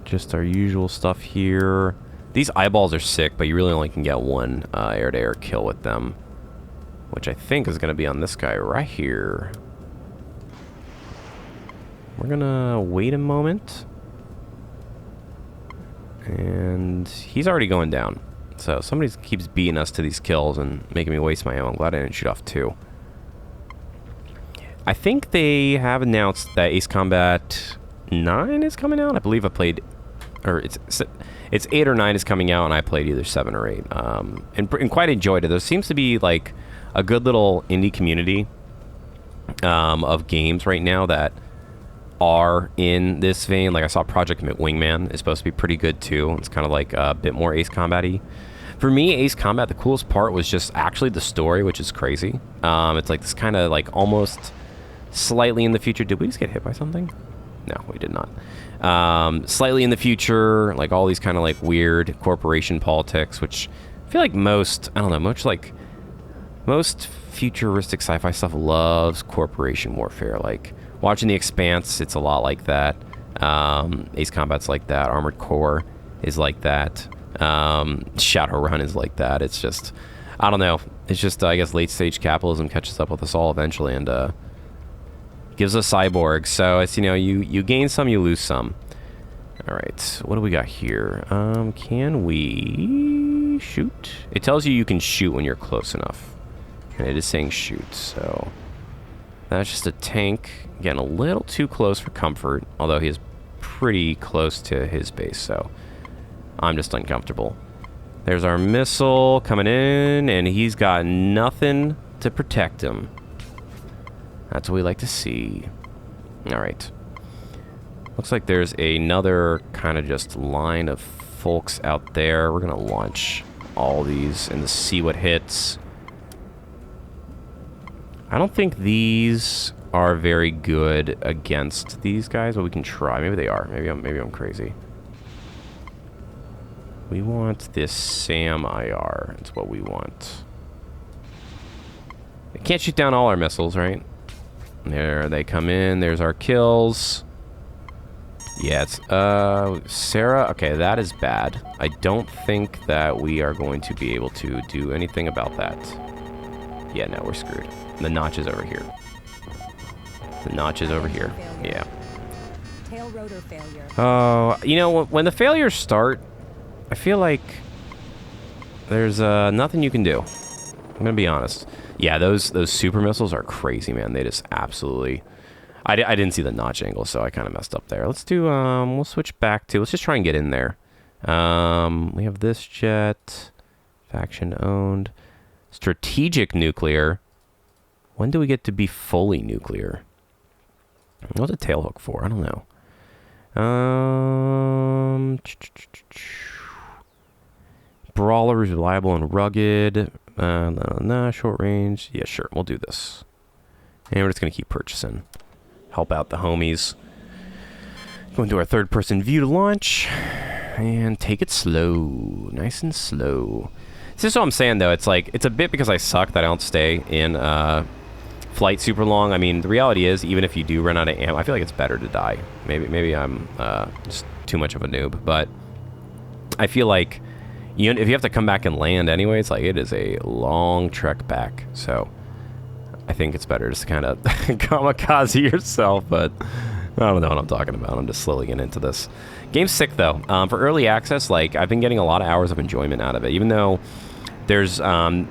S1: just our usual stuff here. These eyeballs are sick, but you really only can get one air-to-air kill with them, which I think is going to be on this guy right here. We're going to wait a moment. And he's already going down. So somebody keeps beating us to these kills and making me waste my ammo. I'm glad I didn't shoot off 2. I think they have announced that Ace Combat 9 is coming out. I believe I played... Or it's 8 or 9 is coming out, and I played either 7 or 8. And quite enjoyed it. There seems to be, like, a good little indie community of games right now that are in this vein. Like, I saw Project Wingman is supposed to be pretty good, too. It's kind of like a bit more Ace Combat-y. For me, Ace Combat, the coolest part was just actually the story, which is crazy. It's like this kind of, like, almost slightly in the future. Did we just get hit by something? No, we did not. Slightly in the future, like all these kind of like weird corporation politics, which I feel like most, I don't know, most futuristic sci-fi stuff loves corporation warfare. Like watching The Expanse, it's a lot like that. Ace Combat's like that. Armored Core is like that. Shadowrun is like that. It's just, I don't know. It's just, I guess, late stage capitalism catches up with us all eventually, and gives us cyborgs. So it's, you know, you gain some, you lose some. All right, what do we got here? Can we shoot? It tells you can shoot when you're close enough, and it is saying shoot. So that's just a tank getting a little too close for comfort, although he is pretty close to his base, so I'm just uncomfortable. There's our missile coming in, and he's got nothing to protect him. That's what we like to see. All right. Looks like there's another kind of just line of folks out there. We're going to launch all these and see what hits. I don't think these are very good against these guys, but we can try. Maybe they are. Maybe I'm crazy. We want this SAM IR. It's what we want. They can't shoot down all our missiles, right? There they come in. There's our kills. Yeah, it's Sarah. Okay, that is bad. I don't think that we are going to be able to do anything about that. Yeah, no, we're screwed. The notch is over here. The notch is over here. Yeah.
S2: Tail rotor failure.
S1: Oh, you know, when the failures start, I feel like there's nothing you can do. I'm gonna be honest. Yeah, those super missiles are crazy, man. They just absolutely... I didn't see the notch angle, so I kind of messed up there. Let's do... we'll switch back to... Let's just try and get in there. We have this jet. Faction owned. Strategic nuclear. When do we get to be fully nuclear? What's a tailhook for? I don't know. Brawler is reliable and rugged. Short range. Yeah, sure. We'll do this. And we're just going to keep purchasing. Help out the homies. Go into our third-person view to launch. And take it slow. Nice and slow. This is what I'm saying, though. It's like, it's a bit because I suck that I don't stay in flight super long. I mean, the reality is, even if you do run out of ammo, I feel like it's better to die. Maybe I'm just too much of a noob. But I feel like if you have to come back and land anyway, it's like it is a long trek back. So I think it's better just to kind of kamikaze yourself, but I don't know what I'm talking about. I'm just slowly getting into this. Game's sick, though. For early access, like, I've been getting a lot of hours of enjoyment out of it, even though there's 2,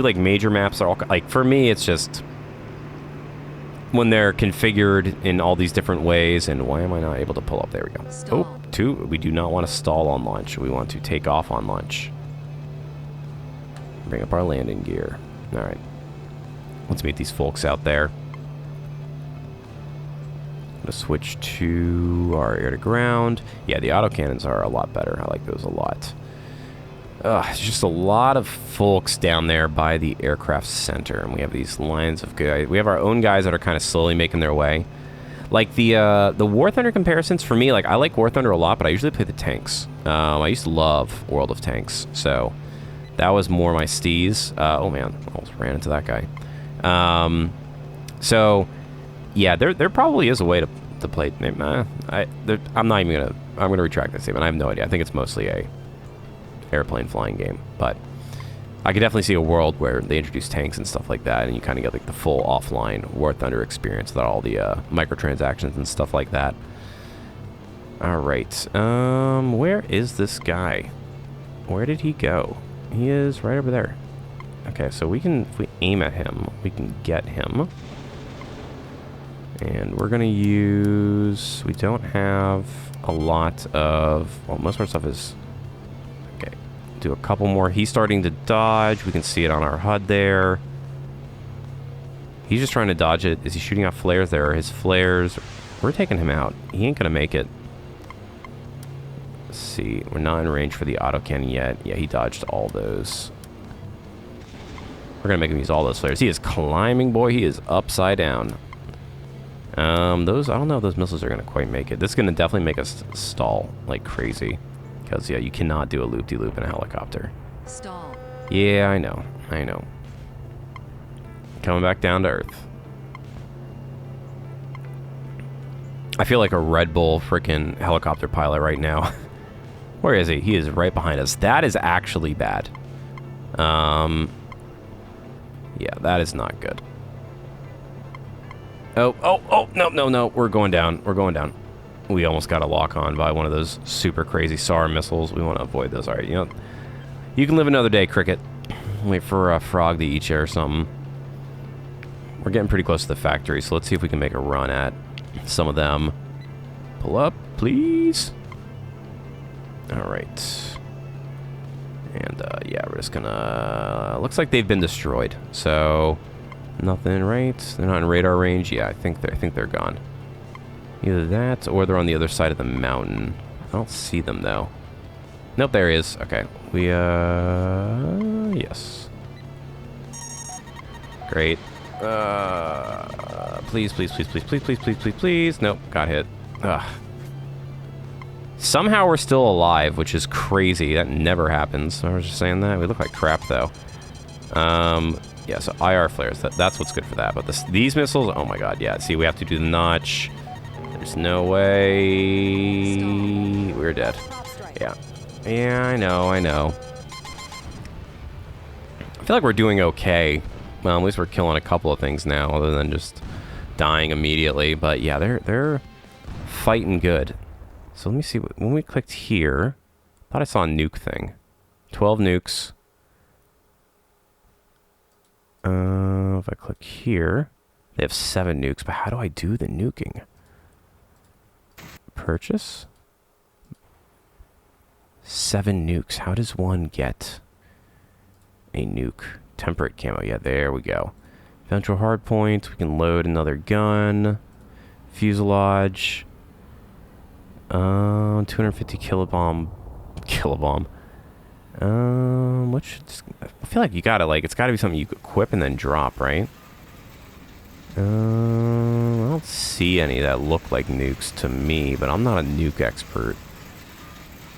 S1: like, major maps that are all... Like, for me, it's just... when they're configured in all these different ways, and why am I not able to pull up? There we go.
S2: Stall.
S1: Oh, 2. We do not want to stall on launch. We want to take off on launch. Bring up our landing gear. All right. Let's meet these folks out there. I'm going to switch to our air to ground. Yeah, the autocannons are a lot better. I like those a lot. It's just a lot of folks down there by the aircraft center, and we have these lines of guys. We have our own guys that are kind of slowly making their way. Like the War Thunder comparisons for me, like I like War Thunder a lot, but I usually play the tanks. I used to love World of Tanks, so that was more my steez. Oh man, almost ran into that guy. So yeah, there probably is a way to play. I'm not even gonna. I'm gonna retract that statement. I have no idea. I think it's mostly a airplane flying game, but I could definitely see a world where they introduce tanks and stuff like that, and you kind of get like the full offline War Thunder experience without all the microtransactions and stuff like that. Alright, where is this guy? Where did he go? He is right over there. Okay, so we can, if we aim at him, we can get him. And we're gonna use, we don't have a lot of, well, most of our stuff is, okay, do a couple more. He's starting to dodge. We can see it on our HUD there. He's just trying to dodge it. Is he shooting off flares there? His flares, we're taking him out. He ain't gonna make it. Let's see, we're not in range for the autocannon yet. Yeah, he dodged all those. We're gonna make him use all those flares. He is climbing, boy. He is upside down. Those, I don't know if those missiles are gonna quite make it. This is gonna definitely make us stall like crazy. Because, yeah, you cannot do a loop-de-loop in a helicopter.
S2: Stall.
S1: Yeah, I know. I know. Coming back down to Earth. I feel like a Red Bull freaking helicopter pilot right now. Where is he? He is right behind us. That is actually bad. Yeah, that is not good. Oh, no. We're going down. We're going down. We almost got a lock on by one of those super crazy SAR missiles. We want to avoid those. All right, you know, you can live another day, Cricket. Wait for a frog to eat you or something. We're getting pretty close to the factory, so let's see if we can make a run at some of them. Pull up, please. All right. And, yeah, we're just gonna... looks like they've been destroyed, so... Nothing, right? They're not in radar range? Yeah, I think they're gone. Either that, or they're on the other side of the mountain. I don't see them, though. Nope, there he is. Okay. We, yes. Great. Please. Nope, got hit. Ugh. Somehow we're still alive, which is crazy. That never happens. I was just saying that. We look like crap, though. Yeah, so IR flares. That's what's good for that. But these missiles, oh my god, yeah. See, we have to do the notch. There's no way. We're dead. Yeah. Yeah, I know. I feel like we're doing okay. Well, at least we're killing a couple of things now, other than just dying immediately. But yeah, they're fighting good. So let me see. When we clicked here, I thought I saw a nuke thing. 12 nukes. If I click here, they have 7 nukes. But how do I do the nuking? Purchase? 7 nukes. How does one get a nuke? Temperate camo. Yeah, there we go. Ventral hardpoint. We can load another gun. Fuselage. 250 kilobomb. I feel like you gotta, like, it's gotta be something you equip and then drop, right? I don't see any that look like nukes to me, but I'm not a nuke expert.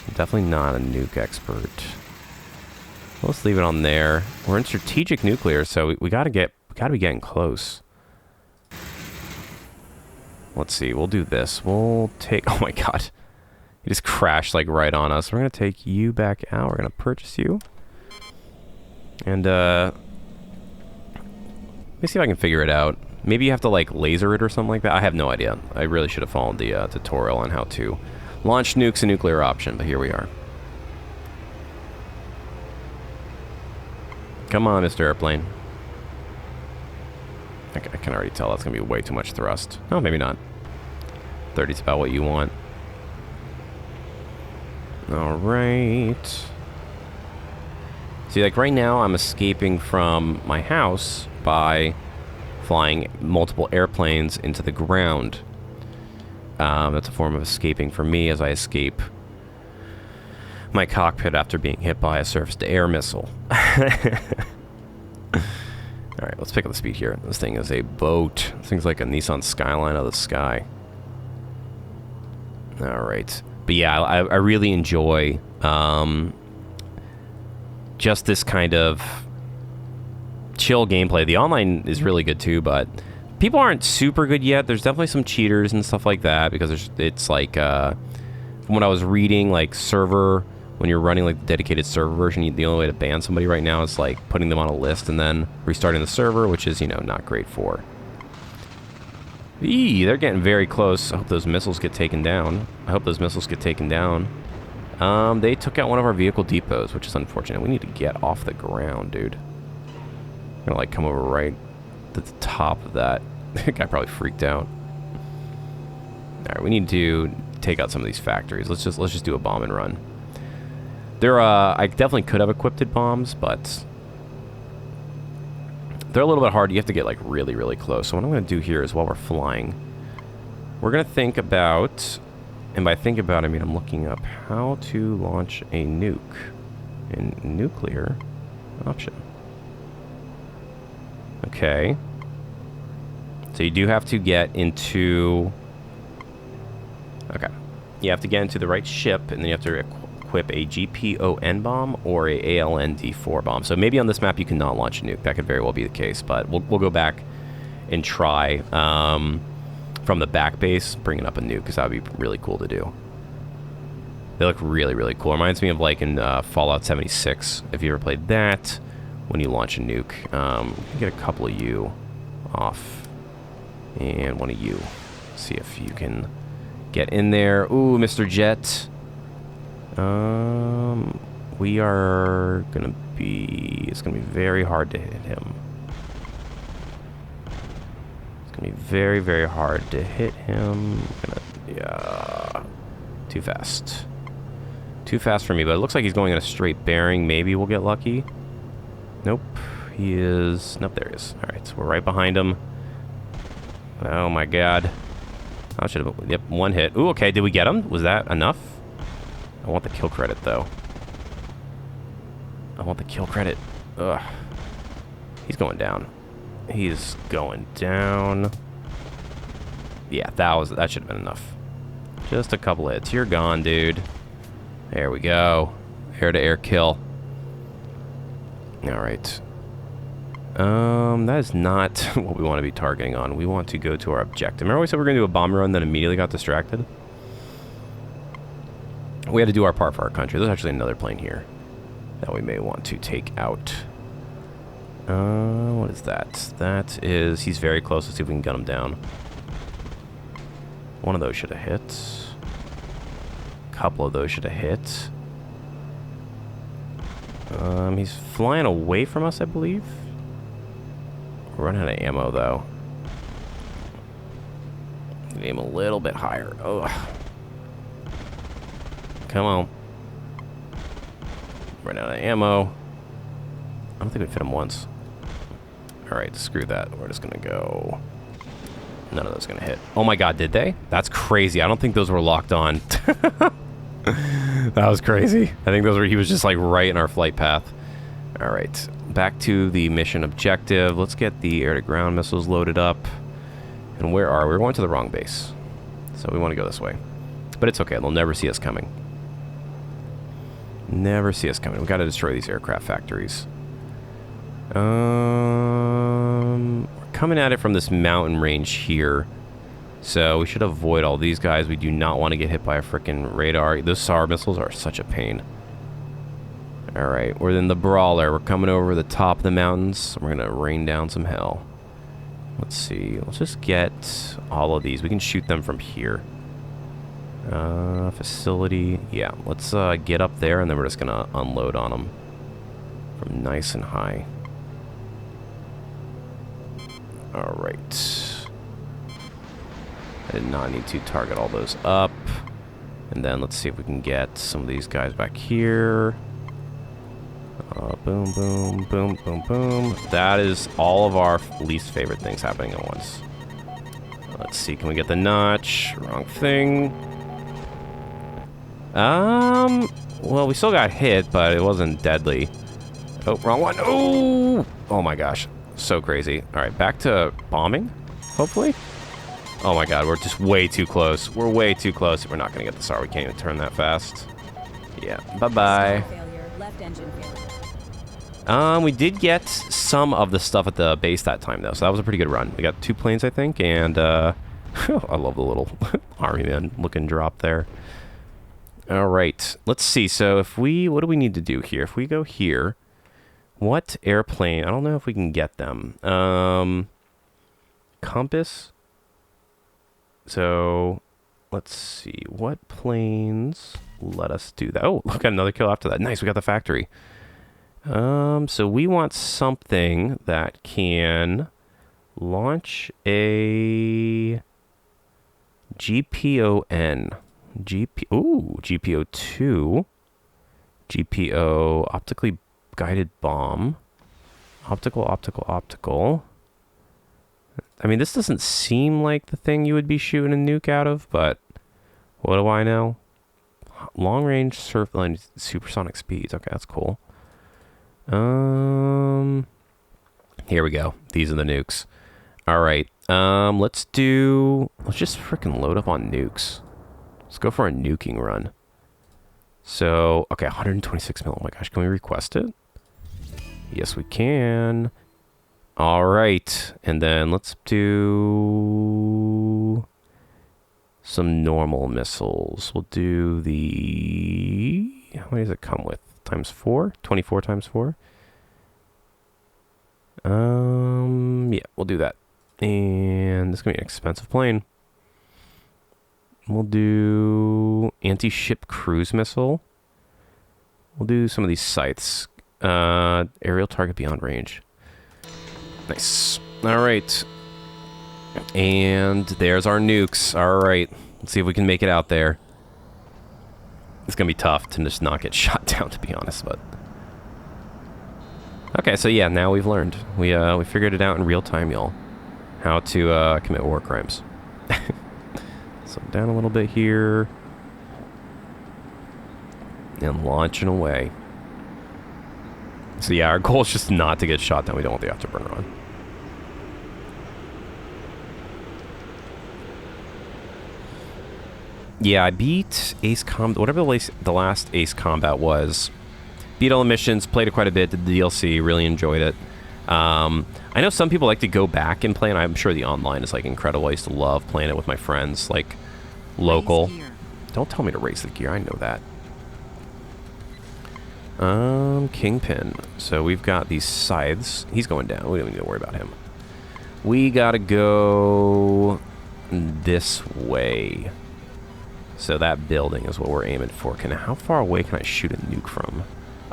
S1: I'm definitely not a nuke expert. Let's leave it on there. We're in strategic nuclear, so we gotta be getting close. Let's see, we'll do this. We'll take, oh my god. He just crashed like right on us. We're gonna take you back out. We're gonna purchase you. And let me see if I can figure it out. Maybe you have to like laser it or something like that. I have no idea. I really should have followed the tutorial on how to launch nukes and NuclearOption, but here we are. Come on, Mr. Airplane. I can already tell that's gonna be way too much thrust. No, maybe not. 30's about what you want. Alright. See, like right now, I'm escaping from my house by flying multiple airplanes into the ground. That's a form of escaping for me as I escape my cockpit after being hit by a surface-to-air missile. Alright, let's pick up the speed here. This thing is a boat. This thing's like a Nissan Skyline of the sky. Alright. But yeah, I really enjoy just this kind of chill gameplay. The online is really good too, but people aren't super good yet. There's definitely some cheaters and stuff like that, because it's like, from what I was reading, like server, when you're running like the dedicated server version, the only way to ban somebody right now is like putting them on a list and then restarting the server, which is, you know, not great for Eee, they're getting very close. I hope those missiles get taken down. They took out one of our vehicle depots, which is unfortunate. We need to get off the ground, dude. I'm gonna like come over right to the top of that. That guy probably freaked out. Alright, we need to take out some of these factories. Let's just do a bomb and run. I definitely could have equipped bombs, but they're a little bit hard. You have to get like really, really close. So what I'm gonna do here is while we're flying, we're gonna think about, and by think about I mean I'm looking up how to launch a nuke in nuclear option. Okay. So you do have to get into... Okay. You have to get into the right ship, and then you have to equip a GPON bomb or a ALND4 bomb. So maybe on this map you cannot launch a nuke. That could very well be the case, but we'll go back and try from the back base, bringing up a nuke, because that would be really cool to do. They look really, really cool. It reminds me of like in Fallout 76, if you ever played that, when you launch a nuke. You get a couple of you off, and one of you. See if you can get in there. Ooh, Mr. Jet. We are gonna be... It's gonna be very hard to hit him. It's gonna be very, very hard to hit him. Yeah. Too fast. Too fast for me, but it looks like he's going in a straight bearing. Maybe we'll get lucky. Nope. He is... Nope, there he is. Alright, so we're right behind him. Oh my god. I should have... Yep, one hit. Ooh, okay, did we get him? Was that enough? I want the kill credit, though. I want the kill credit. Ugh. He's going down. He's going down. Yeah, that should have been enough. Just a couple hits. You're gone, dude. There we go. Air-to-air kill. Alright. That is not what we want to be targeting on. We want to go to our objective. Remember we said we were going to do a bomb run, then immediately got distracted? We had to do our part for our country. There's actually another plane here that we may want to take out. What is that? That is... He's very close. Let's see if we can gun him down. One of those should have hit. A couple of those should have hit. He's flying away from us, I believe. We're running out of ammo, though. Aim a little bit higher. Oh. Come on. Run out of ammo. I don't think we fit him once. Alright, screw that. We're just gonna go... None of those are gonna hit. Oh my god, did they? That's crazy. I don't think those were locked on. That was crazy. I think those were... He was just like right in our flight path. Alright, back to the mission objective. Let's get the air-to-ground missiles loaded up. And where are we? We're going to the wrong base. So we want to go this way. But it's okay. They'll never see us coming. Never see us coming. We got to destroy these aircraft factories. We're coming at it from this mountain range here. So we should avoid all these guys. We do not want to get hit by a freaking radar. Those SAR missiles are such a pain. Alright, we're in the Brawler. We're coming over the top of the mountains. We're going to rain down some hell. Let's see. Let's just get all of these. We can shoot them from here. Facility. Yeah, let's get up there, and then we're just going to unload on them from nice and high. Alright. I did not need to target all those up. And then let's see if we can get some of these guys back here. Boom, boom, boom, boom, boom. That is all of our least favorite things happening at once. Let's see, can we get the notch? Wrong thing. Well, we still got hit, but it wasn't deadly. Oh, wrong one. Oh! Oh my gosh. So crazy. Alright, back to bombing, hopefully. Oh my god, we're just way too close. We're way too close. We're not going to get the SAR. We can't even turn that fast. Yeah, bye-bye.
S2: Left engine failure.
S1: We did get some of the stuff at the base that time, though, so that was a pretty good run. We got 2 planes, I think, and, I love the little army man looking drop there. Alright, let's see. So if we... What do we need to do here? If we go here, what airplane... I don't know if we can get them. Compass? So let's see. What planes let us do that? Oh, look, got another kill after that. Nice, we got the factory. So we want something that can launch a GPON. GPO2. GPO, optically guided bomb. Optical. I mean, this doesn't seem like the thing you would be shooting a nuke out of, but what do I know? Long range surf line supersonic speeds. Okay, that's cool. Here we go. These are the nukes. All right. Let's just freaking load up on nukes. Let's go for a nuking run. So, okay, 126 mil. Oh my gosh, can we request it? Yes, we can. All right. And then let's do some normal missiles. We'll do the... How many does it come with? Times 4? 24 times 4? Yeah, we'll do that. And this is going to be an expensive plane. We'll do anti-ship cruise missile. We'll do some of these scythes. Aerial target beyond range. Nice. All right. And there's our nukes. All right. Let's see if we can make it out there. It's going to be tough to just not get shot down, to be honest, but... Okay, so yeah, now we've learned. We figured it out in real time, y'all. How to commit war crimes. So down a little bit here. And launching away. So yeah, our goal is just not to get shot down. We don't want the afterburner on. Yeah, I beat Ace Combat, whatever the last Ace Combat was. Beat all the missions, played it quite a bit, did the DLC, really enjoyed it. I know some people like to go back and play, and I'm sure the online is like incredible. I used to love playing it with my friends, like local. Don't tell me to raise the gear, I know that. Kingpin. So we've got these scythes. He's going down. We don't need to worry about him. We gotta go this way. So that building is what we're aiming for. How far away can I shoot a nuke from?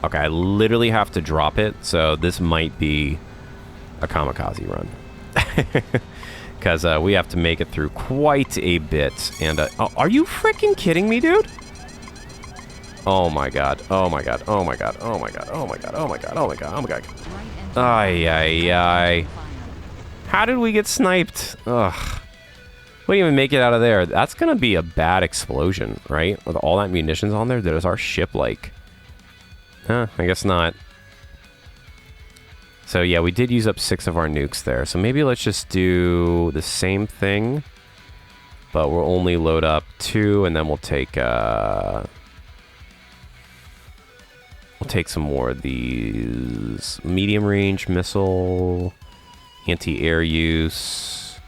S1: Okay, I literally have to drop it, so this might be a kamikaze run. Because we have to make it through quite a bit. And are you freaking kidding me, dude? Oh my god, oh my god, oh my god, oh my god, oh my god, oh my god, oh my god, oh my god. Ay, ay, ay. How did we get sniped? Ugh. We didn't even make it out of there. That's gonna be a bad explosion, right? With all that munitions on there, does our ship like... I guess not. So yeah, we did use up 6 of our nukes there. So maybe let's just do the same thing, but we'll only load up 2, and then we'll take some more of these medium range missile, anti-air use,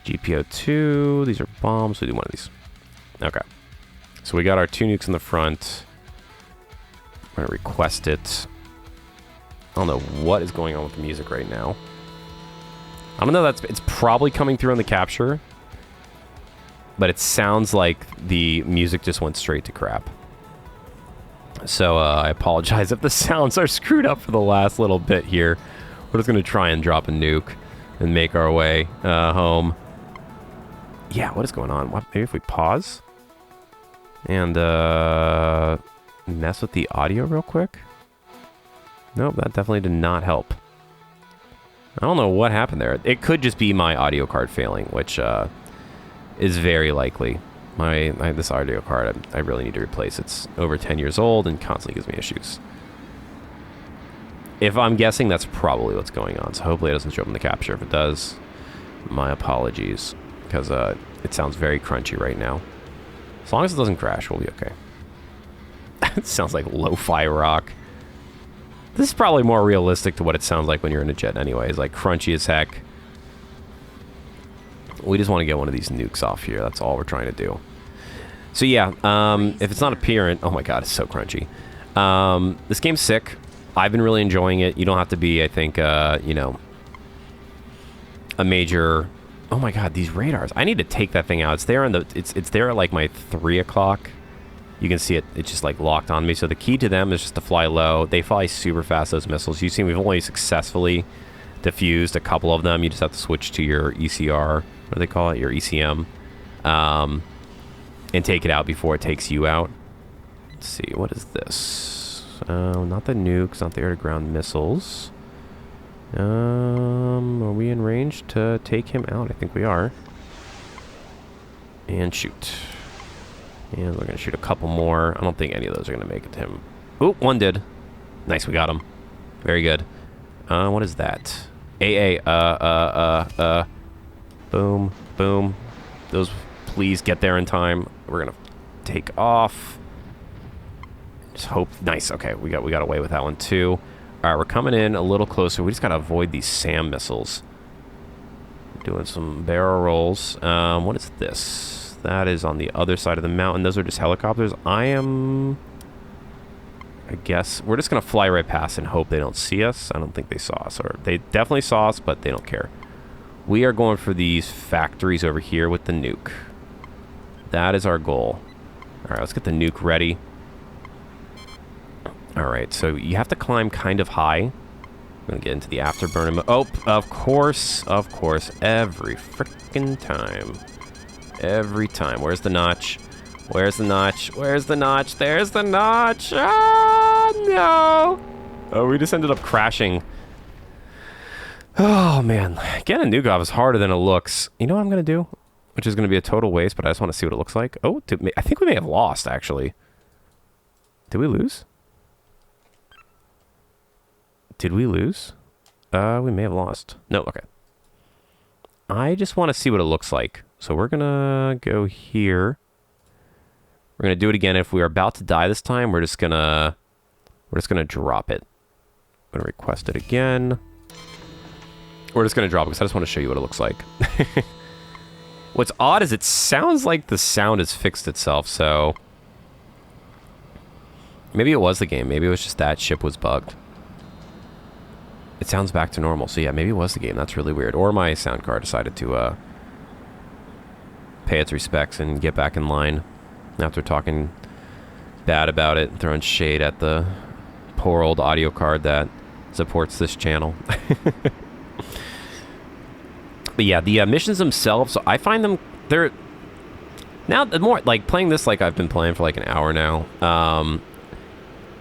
S1: GPO2. These are bombs. We do one of these. Okay. So we got our 2 nukes in the front. I'm gonna request it. I don't know what is going on with the music right now. I don't know, it's probably coming through on the capture, but it sounds like the music just went straight to crap. So I apologize if the sounds are screwed up for the last little bit here. We're just gonna try and drop a nuke and make our way home. Yeah, what is going on? Maybe if we pause and mess with the audio real quick. Nope, that definitely did not help. I don't know what happened there. It could just be my audio card failing, which is very likely. This audio card, I really need to replace. It's over 10 years old and constantly gives me issues. If I'm guessing, that's probably what's going on. So hopefully it doesn't show up in the capture. If it does, my apologies. Because it sounds very crunchy right now. As long as it doesn't crash, we'll be okay. It sounds like lo-fi rock. This is probably more realistic to what it sounds like when you're in a jet anyways. Like crunchy as heck. We just want to get one of these nukes off here. That's all we're trying to do. So yeah, if it's not apparent... Oh my god, it's so crunchy. This game's sick. I've been really enjoying it. You don't have to be, I think, you know, a major Oh my god, these radars. I need to take that thing out. It's there on the... It's there at like my 3 o'clock. You can see it. It's just like locked on me. So the key to them is just to fly low. They fly super fast, those missiles. You see we've only successfully diffused a couple of them. You just have to switch to your ECR. What do they call it? Your ECM. And take it out before it takes you out. Let's see. What is this? Not the nukes. Not the air-to-ground missiles. Are we in range to take him out? I think we are. And shoot. And we're going to shoot a couple more. I don't think any of those are going to make it to him. Oh, one did. Nice, we got him. Very good. What is that? Boom, boom. Those, please get there in time. We're going to take off. Just hope. Nice, okay. We got away with that one, too. All right, we're coming in a little closer. We just got to avoid these SAM missiles. Doing some barrel rolls. What is this? That is on the other side of the mountain. Those are just helicopters. I guess we're just going to fly right past and hope they don't see us. I don't think they saw us. Or they definitely saw us, but they don't care. We are going for these factories over here with the nuke. That is our goal. All right, let's get the nuke ready. Alright, so you have to climb kind of high. I'm going to get into the afterburner mode. Oh, of course, every frickin' time. Every time. Where's the notch? Where's the notch? Where's the notch? There's the notch! Ah, no! Oh, we just ended up crashing. Oh, man. Getting a nuke off is harder than it looks. You know what I'm going to do? Which is going to be a total waste, but I just want to see what it looks like. Oh, I think we may have lost, actually. Did we lose? Did we lose? We may have lost. No, okay. I just want to see what it looks like. So we're going to go here. We're going to do it again. If we are about to die this time, we're just going to drop it. I'm going to request it again. We're just going to drop it because I just want to show you what it looks like. What's odd is it sounds like the sound has fixed itself, so maybe it was the game. Maybe it was just that ship was bugged. It sounds back to normal. So yeah, maybe it was the game. That's really weird. Or my sound card decided to pay its respects and get back in line after talking bad about it, throwing shade at the poor old audio card that supports this channel. But yeah, the missions themselves, I find them, they're now the more like playing this like I've been playing for like an hour now.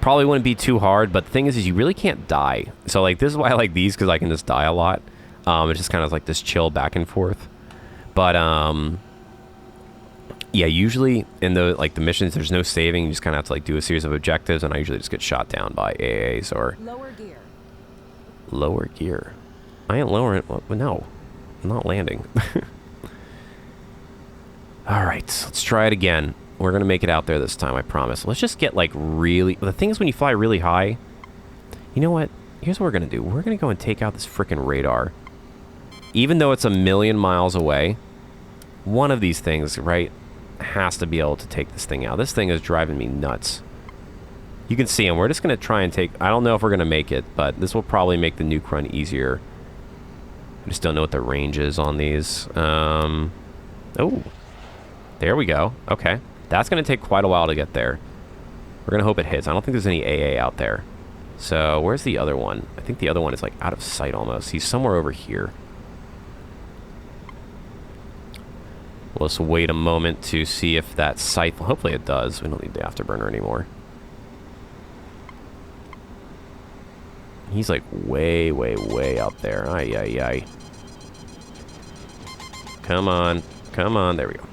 S1: Probably wouldn't be too hard, but the thing is you really can't die. So like this is why I like these, because I can just die a lot. It's just kind of like this chill back and forth. But yeah, usually in the missions there's no saving. You just kind of have to like do a series of objectives, and I usually just get shot down by AAs or
S2: Lower gear.
S1: Lower gear. I ain't lowering. No, I'm not landing. All right, let's try it again. We're going to make it out there this time, I promise. Let's just get, like, really... The thing is, when you fly really high... You know what? Here's what we're going to do. We're going to go and take out this frickin' radar. Even though it's a million miles away, one of these things, right, has to be able to take this thing out. This thing is driving me nuts. You can see him. We're just going to try and take... I don't know if we're going to make it, but this will probably make the nuke run easier. I just don't know what the range is on these. Oh. There we go. Okay. That's going to take quite a while to get there. We're going to hope it hits. I don't think there's any AA out there. So, where's the other one? I think the other one is, like, out of sight almost. He's somewhere over here. Let's wait a moment to see if that sight... Well, hopefully it does. We don't need the afterburner anymore. He's, like, way, way, way up there. Ay, ay, ay. Come on. Come on. There we go.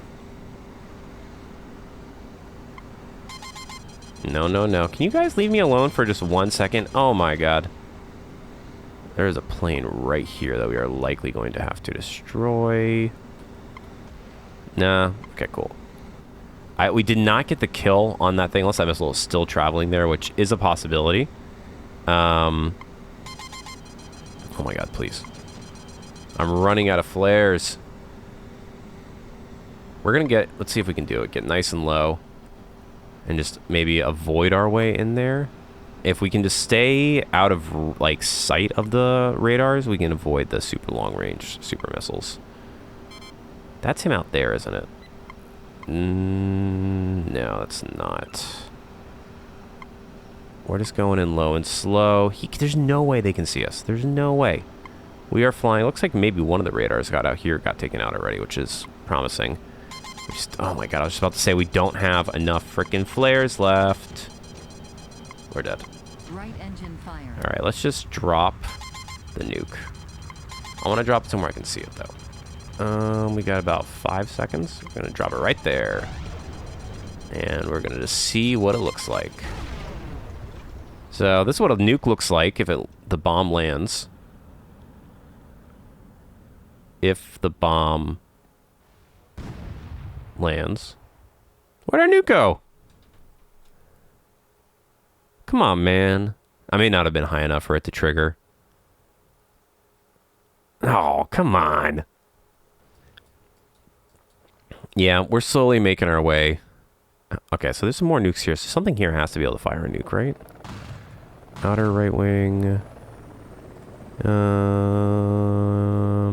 S1: No, no, no. Can you guys leave me alone for just 1 second? Oh my god. There is a plane right here that we are likely going to have to destroy. Nah. Okay, cool. We did not get the kill on that thing unless that missile is still traveling there, which is a possibility. Oh my god, please. I'm running out of flares. We're gonna get... Let's see if we can do it. Get nice and low. And just maybe avoid our way in there. If we can just stay out of, like, sight of the radars, we can avoid the super long-range super missiles. That's him out there, isn't it? No, that's not. We're just going in low and slow. There's no way they can see us. There's no way. We are flying. Looks like maybe one of the radars got taken out already, which is promising. Oh my god, I was just about to say we don't have enough freaking flares left. We're dead.
S3: Right engine fire.
S1: Alright, let's just drop the nuke. I want to drop it somewhere I can see it, though. We got about 5 seconds. We're going to drop it right there. And we're going to just see what it looks like. So, this is what a nuke looks like if the bomb lands. If the bomb lands. Where'd our nuke go? Come on, man. I may not have been high enough for it to trigger. Oh, come on. Yeah, we're slowly making our way. Okay, so there's some more nukes here. So something here has to be able to fire a nuke, right? Outer right wing.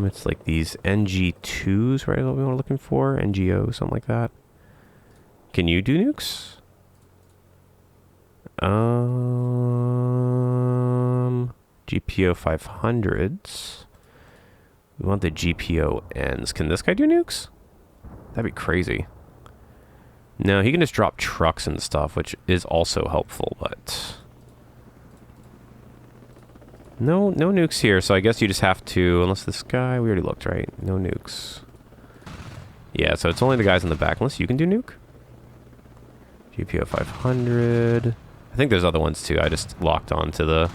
S1: It's like these NG2s, right? What we were looking for? NGO, something like that. Can you do nukes? GPO 500s. We want the GPO ends. Can this guy do nukes? That'd be crazy. No, he can just drop trucks and stuff, which is also helpful, but... No nukes here, so I guess you just have to... Unless this guy... We already looked, right? No nukes. Yeah, so it's only the guys in the back, unless you can do nuke. GPO 500... I think there's other ones, too. I just locked on to the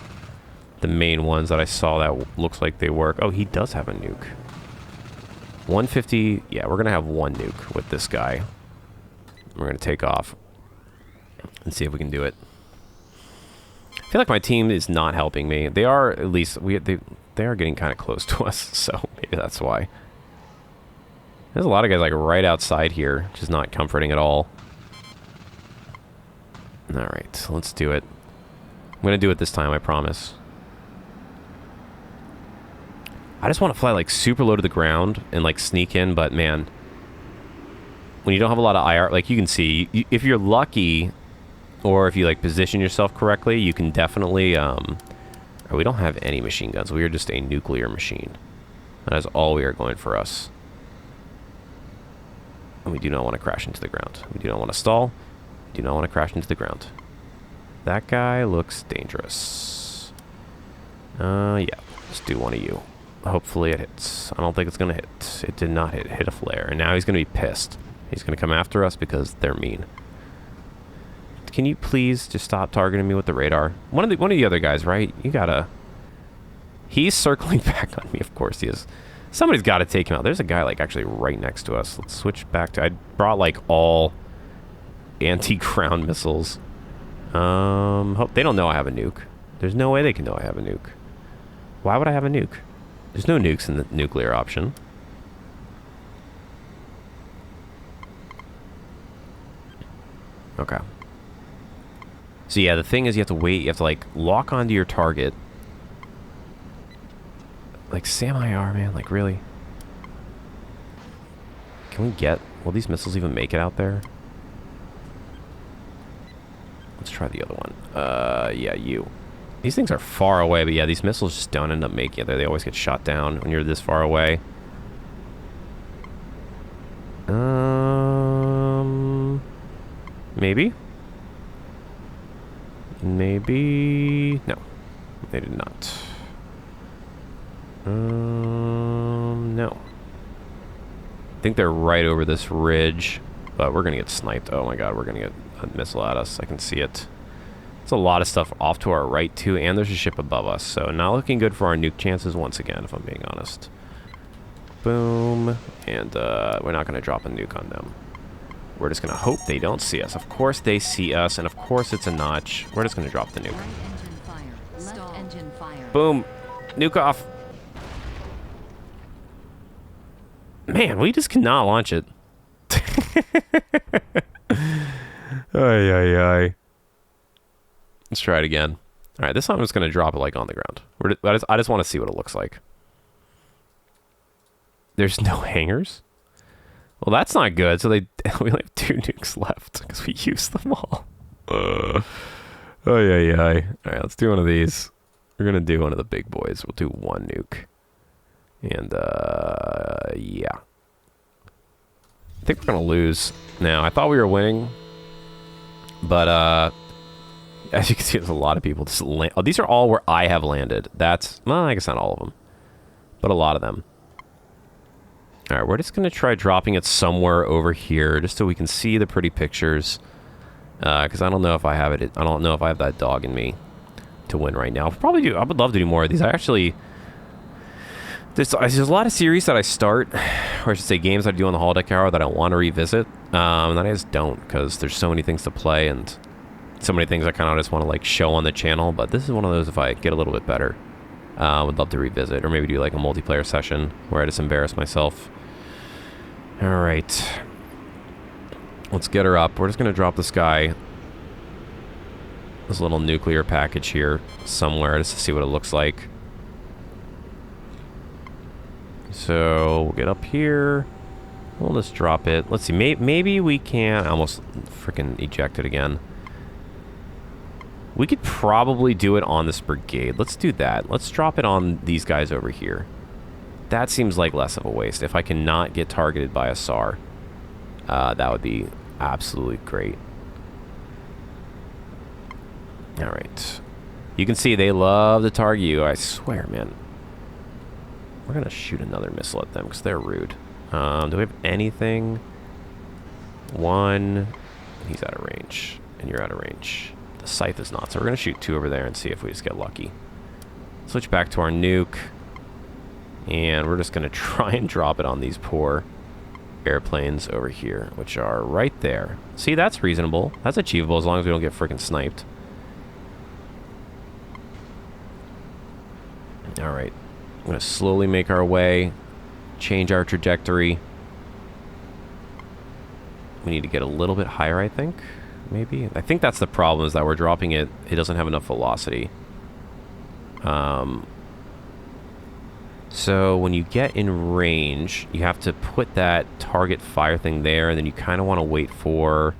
S1: main ones that I saw that looks like they work. Oh, he does have a nuke. 150... Yeah, we're going to have one nuke with this guy. We're going to take off and see if we can do it. I feel like my team is not helping me. They are, at least, they are getting kind of close to us, so maybe that's why. There's a lot of guys like right outside here, which is not comforting at all. Alright, let's do it. I'm going to do it this time, I promise. I just want to fly like super low to the ground and like sneak in, but man, when you don't have a lot of IR, like you can see, if you're lucky, or if you like position yourself correctly, you can definitely, we don't have any machine guns. We are just a nuclear machine. That is all we are going for us. And we do not want to crash into the ground. We do not want to stall. We do not want to crash into the ground. That guy looks dangerous. Yeah, let's do one of you. Hopefully it hits. I don't think it's going to hit. It did not hit. It hit a flare. And now he's going to be pissed. He's going to come after us because they're mean. Can you please just stop targeting me with the radar? One of the other guys, right? You gotta... He's circling back on me, of course he is. Somebody's got to take him out. There's a guy, like, actually right next to us. Let's switch back to... I brought, like, all anti-ground missiles. Hope they don't know I have a nuke. There's no way they can know I have a nuke. Why would I have a nuke? There's no nukes in the nuclear option. Okay. So yeah, the thing is you have to wait. You have to, like, lock onto your target. Like, Sam IR, man. Like, really? Can we get... Will these missiles even make it out there? Let's try the other one. Yeah, you. These things are far away, but yeah, these missiles just don't end up making it there. They always get shot down when you're this far away. Maybe? Maybe... No. They did not. No. I think they're right over this ridge, but we're gonna get sniped. Oh my god, we're gonna get a missile at us. I can see it. There's a lot of stuff off to our right, too, and there's a ship above us, so not looking good for our nuke chances once again, if I'm being honest. Boom. And, we're not gonna drop a nuke on them. We're just gonna hope they don't see us. Of course they see us, and of course it's a notch. We're just gonna drop the nuke.
S3: Right engine fire. Left engine fire.
S1: Boom. Nuke off. Man, we just cannot launch it. Ay, ay, ay. Let's try it again. All right, this time I'm just gonna drop it like on the ground. I just want to see what it looks like. There's no hangars. Well, that's not good. So we only have 2 nukes left because we used them all. Oh, yeah. All right, let's do one of these. We're going to do one of the big boys. We'll do 1 nuke. And, yeah. I think we're going to lose now. I thought we were winning. But, as you can see, there's a lot of people just land. Oh, these are all where I have landed. That's, well, I guess not all of them. But a lot of them. All right, we're just going to try dropping it somewhere over here just so we can see the pretty pictures. Because I don't know if I have it. I don't know if I have that dog in me to win right now. I'll probably do. I would love to do more of these. I actually... There's a lot of series that I start, or I should say games I do on the Holodeck Hour that I want to revisit. And then I just don't because there's so many things to play and so many things I kind of just want to like show on the channel. But this is one of those if I get a little bit better. Would love to revisit or maybe do like a multiplayer session where I just embarrass myself. All right. Let's get her up. We're just going to drop this guy. This little nuclear package here somewhere just to see what it looks like. So we'll get up here. We'll just drop it. Let's see. Maybe we can... I almost freaking ejected again. We could probably do it on this brigade. Let's do that. Let's drop it on these guys over here. That seems like less of a waste. If I cannot get targeted by a SAR, that would be absolutely great. All right. You can see they love to target you. I swear, man. We're going to shoot another missile at them because they're rude. Do we have anything? 1. He's out of range. And you're out of range. The scythe is not. So we're going to shoot 2 over there and see if we just get lucky. Switch back to our nuke. And we're just going to try and drop it on these poor airplanes over here, which are right there. See, that's reasonable. That's achievable as long as we don't get freaking sniped. All right. I'm going to slowly make our way, change our trajectory. We need to get a little bit higher, I think. Maybe. I think that's the problem, is that we're dropping it. It doesn't have enough velocity. So when you get in range, you have to put that target fire thing there, and then you kind of want to wait for,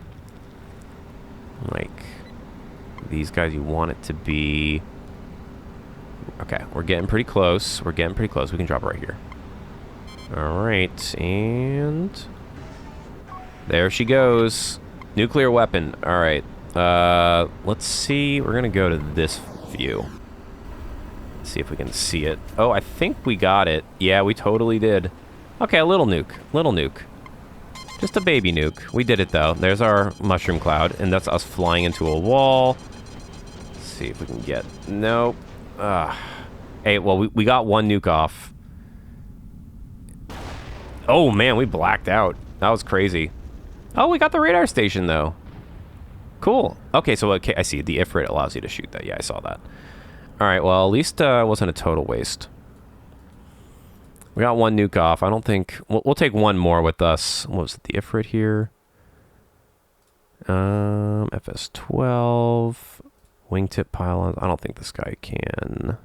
S1: like, these guys. You want it to be... Okay, we're getting pretty close. We're getting pretty close. We can drop it right here. All right, and there she goes. Nuclear weapon. All right. Let's see. We're gonna go to this view. See if we can see it. Oh, I think we got it. Yeah, we totally did. Okay, a little nuke. Little nuke. Just a baby nuke. We did it, though. There's our mushroom cloud, and that's us flying into a wall. Let's see if we can get... Nope. Hey, well, we got 1 nuke off. Oh, man, we blacked out. That was crazy. Oh, we got the radar station, though. Cool. Okay, so okay, I see. The Ifrit allows you to shoot that. Yeah, I saw that. All right, well, at least it wasn't a total waste. We got 1 nuke off. I don't think... We'll take 1 more with us. What was it? The Ifrit here. FS-12. Wingtip pylons. I don't think this guy can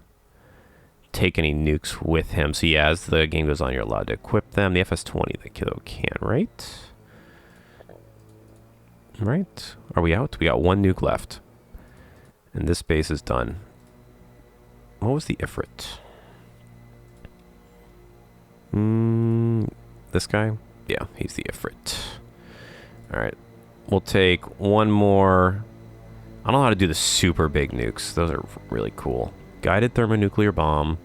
S1: take any nukes with him. So yeah, as the game goes on, you're allowed to equip them. The FS-20, the kiddo can, right? Right. Are we out? We got 1 nuke left. And this base is done. What was the Ifrit? This guy? Yeah, he's the Ifrit. Alright. We'll take 1 more... I don't know how to do the super big nukes. Those are really cool. Guided thermonuclear bomb.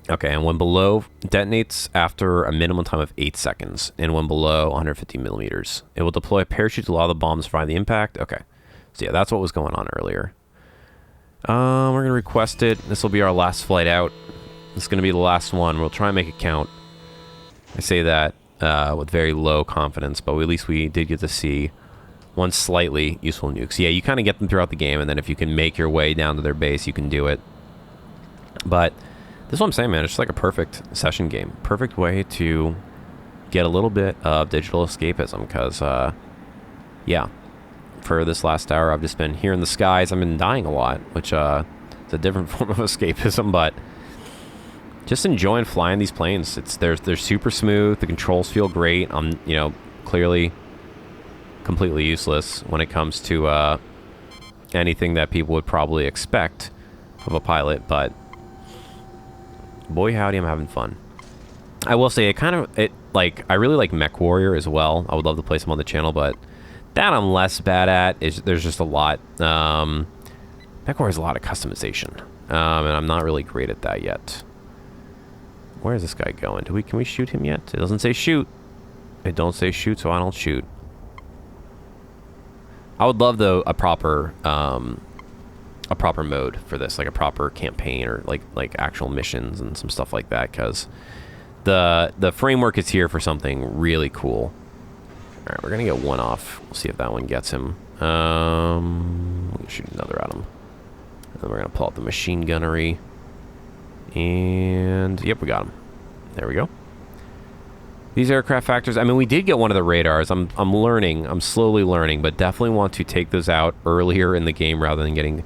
S1: Okay, and when below, detonates after a minimum time of 8 seconds. And when below 150 millimeters. It will deploy a parachute to allow the bomb to survive the impact. Okay. So yeah, that's what was going on earlier. We're going to request it. This will be our last flight out. This is going to be the last one. We'll try and make it count. I say that with very low confidence, but at least we did get to see 1 slightly useful nuke. So yeah, you kind of get them throughout the game, and then if you can make your way down to their base, you can do it. But this is what I'm saying, man. It's just like a perfect session game. Perfect way to get a little bit of digital escapism, because, yeah, for this last hour, I've just been here in the skies. I've been dying a lot, which is a different form of escapism, but just enjoying flying these planes. They're super smooth. The controls feel great. I'm, you know, clearly completely useless when it comes to anything that people would probably expect of a pilot, but boy howdy, I'm having fun. I will say I really like Mech Warrior as well. I would love to play some on the channel, but that I'm less bad at. There's just a lot. Mech Warrior has a lot of customization, and I'm not really great at that yet. Where is this guy going? Can we shoot him yet? It doesn't say shoot. It don't say shoot, so I don't shoot. I would love though a proper mode for this, like a proper campaign or like actual missions and some stuff like that, because the framework is here for something really cool. All right, we're gonna get one off. We'll see if that one gets him. We'll shoot another at him. And then we're gonna pull out the machine gunnery. And yep, we got him. There we go. These aircraft factors, I mean, we did get one of the radars. I'm learning. I'm slowly learning, but definitely want to take those out earlier in the game rather than getting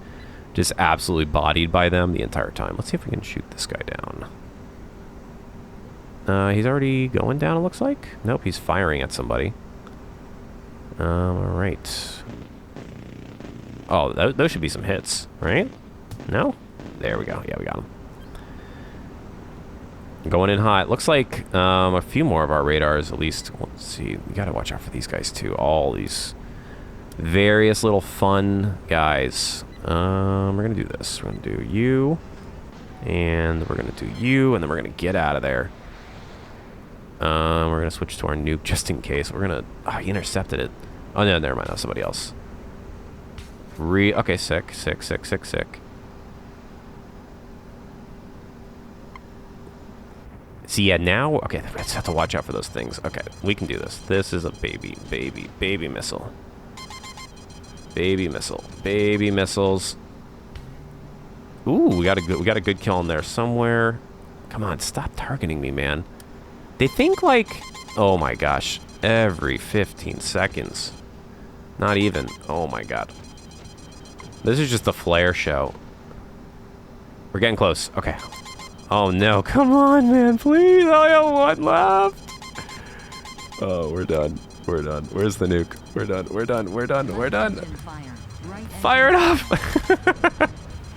S1: just absolutely bodied by them the entire time. Let's see if we can shoot this guy down. He's already going down, it looks like. Nope, he's firing at somebody. All right. Oh, those should be some hits, right? No? There we go. Yeah, we got him. Going in hot. Looks like a few more of our radars, at least. Let's see. We got to watch out for these guys, too. All these various little fun guys. We're going to do this. We're going to do you. And we're going to do you. And then we're going to get out of there. We're going to switch to our nuke just in case. We're going to... Oh, he intercepted it. Oh, no, never mind. That was somebody else. Okay, sick. See, yeah, now... Okay, I just have to watch out for those things. Okay, we can do this. This is a baby missile. Baby missiles. Ooh, we got a good kill in there somewhere. Come on, stop targeting me, man. They think like... Oh my gosh. Every 15 seconds. Not even. Oh my god. This is just a flare show. We're getting close. Okay. Oh no, come on, man, please. I have one left. Oh, we're done. Where's the nuke? We're done. Fire it off.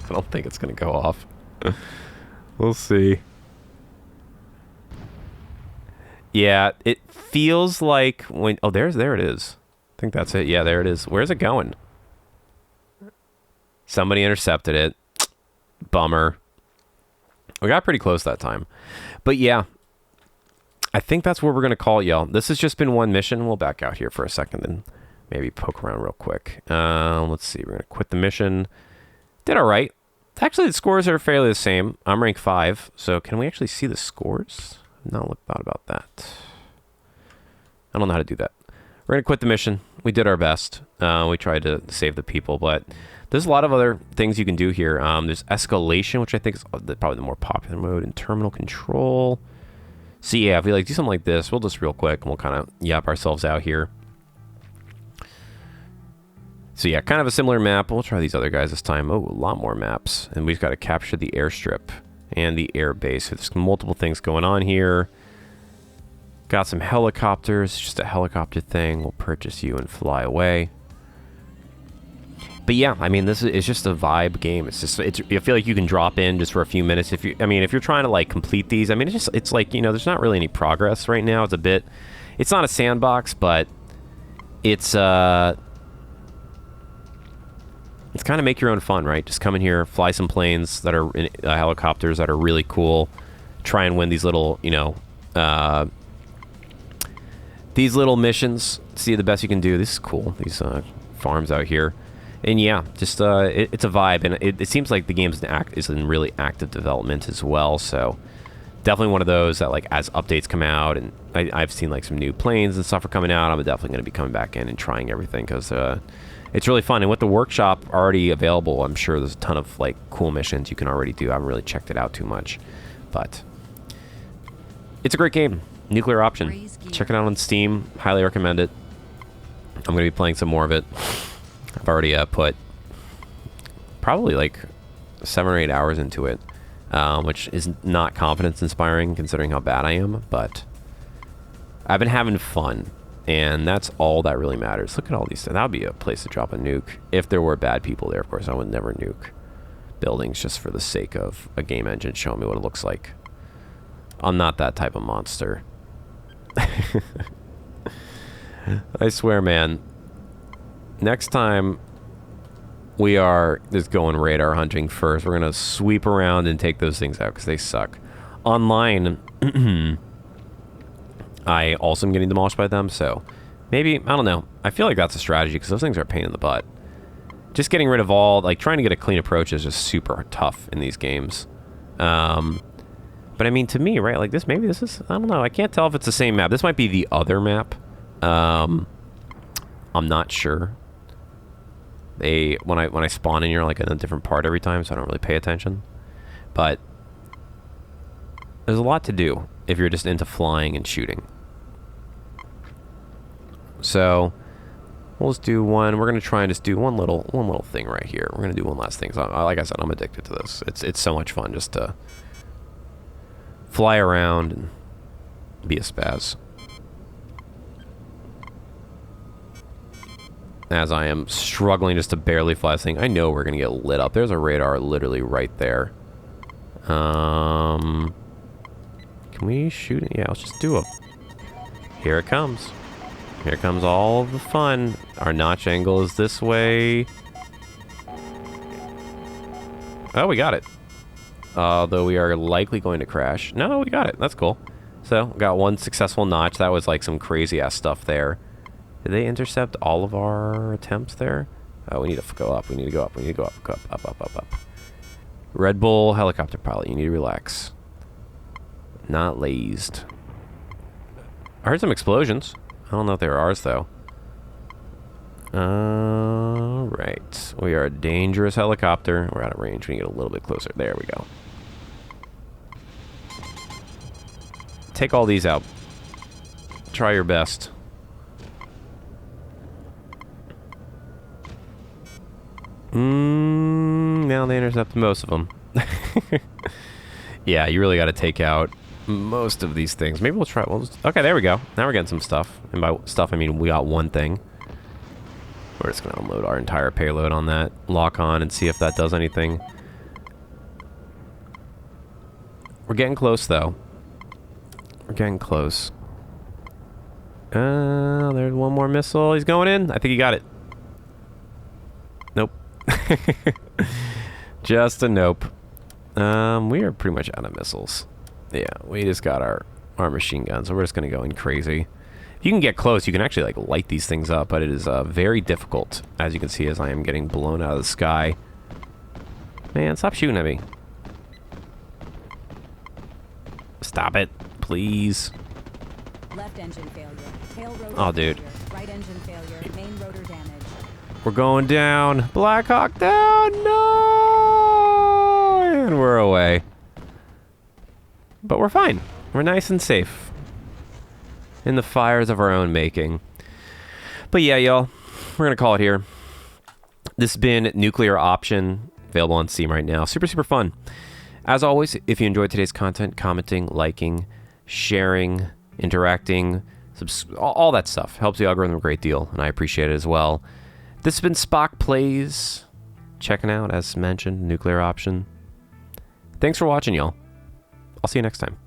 S1: I don't think it's gonna go off. We'll see. Yeah, it feels like when... Oh, there it is. I think that's it. Yeah, there it is. Where's it going? Somebody intercepted it. Bummer. We got pretty close that time. But yeah, I think that's where we're going to call it, y'all. This has just been one mission. We'll back out here for a second and maybe poke around real quick. Let's see. We're going to quit the mission. Did all right. Actually, the scores are fairly the same. I'm rank 5. So can we actually see the scores? I've not thought about that. I don't know how to do that. We're going to quit the mission. We did our best. We tried to save the people, but there's a lot of other things you can do here. There's escalation, which I think is probably the more popular mode, and terminal control. So yeah, if we like do something like this, we'll just real quick and we'll kind of yap ourselves out here. So yeah, kind of a similar map. We'll try these other guys this time. Oh, a lot more maps. And we've got to capture the airstrip and the air base. So there's multiple things going on here. Got some helicopters, just a helicopter thing. We'll purchase you and fly away. But yeah, I mean, this is just a vibe game. It's just, I feel like you can drop in just for a few minutes. If you're trying to like complete these, I mean, it's like, you know, there's not really any progress right now. It's not a sandbox, but it's kind of make your own fun, right? Just come in here, fly some planes that are helicopters that are really cool. Try and win these little, you know, these little missions. See the best you can do. This is cool. These farms out here. And yeah, just it's a vibe, and it seems like the game's is in really active development as well. So definitely one of those that, like, as updates come out, and I've seen like some new planes and stuff are coming out, I'm definitely going to be coming back in and trying everything, because it's really fun. And with the workshop already available, I'm sure there's a ton of like cool missions you can already do. I haven't really checked it out too much, but it's a great game. NuclearOption. Check it out on Steam. Highly recommend it. I'm going to be playing some more of it. I've already put probably like 7 or 8 hours into it. which is not confidence-inspiring considering how bad I am, but I've been having fun, and that's all that really matters. Look at all these things. That would be a place to drop a nuke. If there were bad people there, of course, I would never nuke buildings just for the sake of a game engine showing me what it looks like. I'm not that type of monster. I swear, man. Next time we are just going radar hunting first, we're going to sweep around and take those things out because they suck. Online, I also am getting demolished by them, so maybe, I don't know. I feel like that's a strategy because those things are a pain in the butt. Just getting rid of all, like trying to get a clean approach is just super tough in these games. But I mean, to me, right, like this, maybe this is, I don't know. I can't tell if it's the same map. This might be the other map. I'm not sure. When I spawn in, you're like in a different part every time, so I don't really pay attention. But there's a lot to do if you're just into flying and shooting. So we'll just do one. We're gonna try and just do one little thing right here. We're gonna do one last thing. So like I said, I'm addicted to this. It's so much fun just to fly around and be a spaz. As I am struggling just to barely fly this thing. I know we're gonna get lit up. There's a radar literally right there. Can we shoot it? Yeah, let's just do a... Here it comes. Here comes all of the fun. Our notch angle is this way. Oh, we got it. Though we are likely going to crash. No, we got it. That's cool. So, got one successful notch. That was like some crazy-ass stuff there. Did they intercept all of our attempts there? Oh, we need to go up. We need to go up. We need to go up. Go up, up, up, up, up. Red Bull helicopter pilot. You need to relax. Not lased. I heard some explosions. I don't know if they were ours, though. Alright. We are a dangerous helicopter. We're out of range. We need to get a little bit closer. There we go. Take all these out. Try your best. Now they intercept most of them. Yeah, you really got to take out most of these things. Maybe we'll try... okay, there we go. Now we're getting some stuff. And by stuff, I mean we got one thing. We're just going to unload our entire payload on that. Lock on and see if that does anything. We're getting close, though. We're getting close. There's one more missile. He's going in. I think he got it. Nope. Just a nope. We are pretty much out of missiles. Yeah, we just got our machine gun, so we're just going to go in crazy. If you can get close, you can actually like light these things up, but it is very difficult, as you can see, as I am getting blown out of the sky. Man, stop shooting at me. Stop it, please.
S2: Left engine failure. Tail rotor
S1: oh, dude.
S2: failure. Right engine failure. Main rotor damage.
S1: We're going down. Black Hawk down. No! And we're away. But we're fine. We're nice and safe. In the fires of our own making. But yeah, y'all. We're going to call it here. This has been NuclearOption. Available on Steam right now. Super, super fun. As always, if you enjoyed today's content, commenting, liking, sharing, interacting, all that stuff helps the algorithm a great deal, and I appreciate it as well. This has been SpockPlays. Checking out, as mentioned, NuclearOption. Thanks for watching, y'all. I'll see you next time.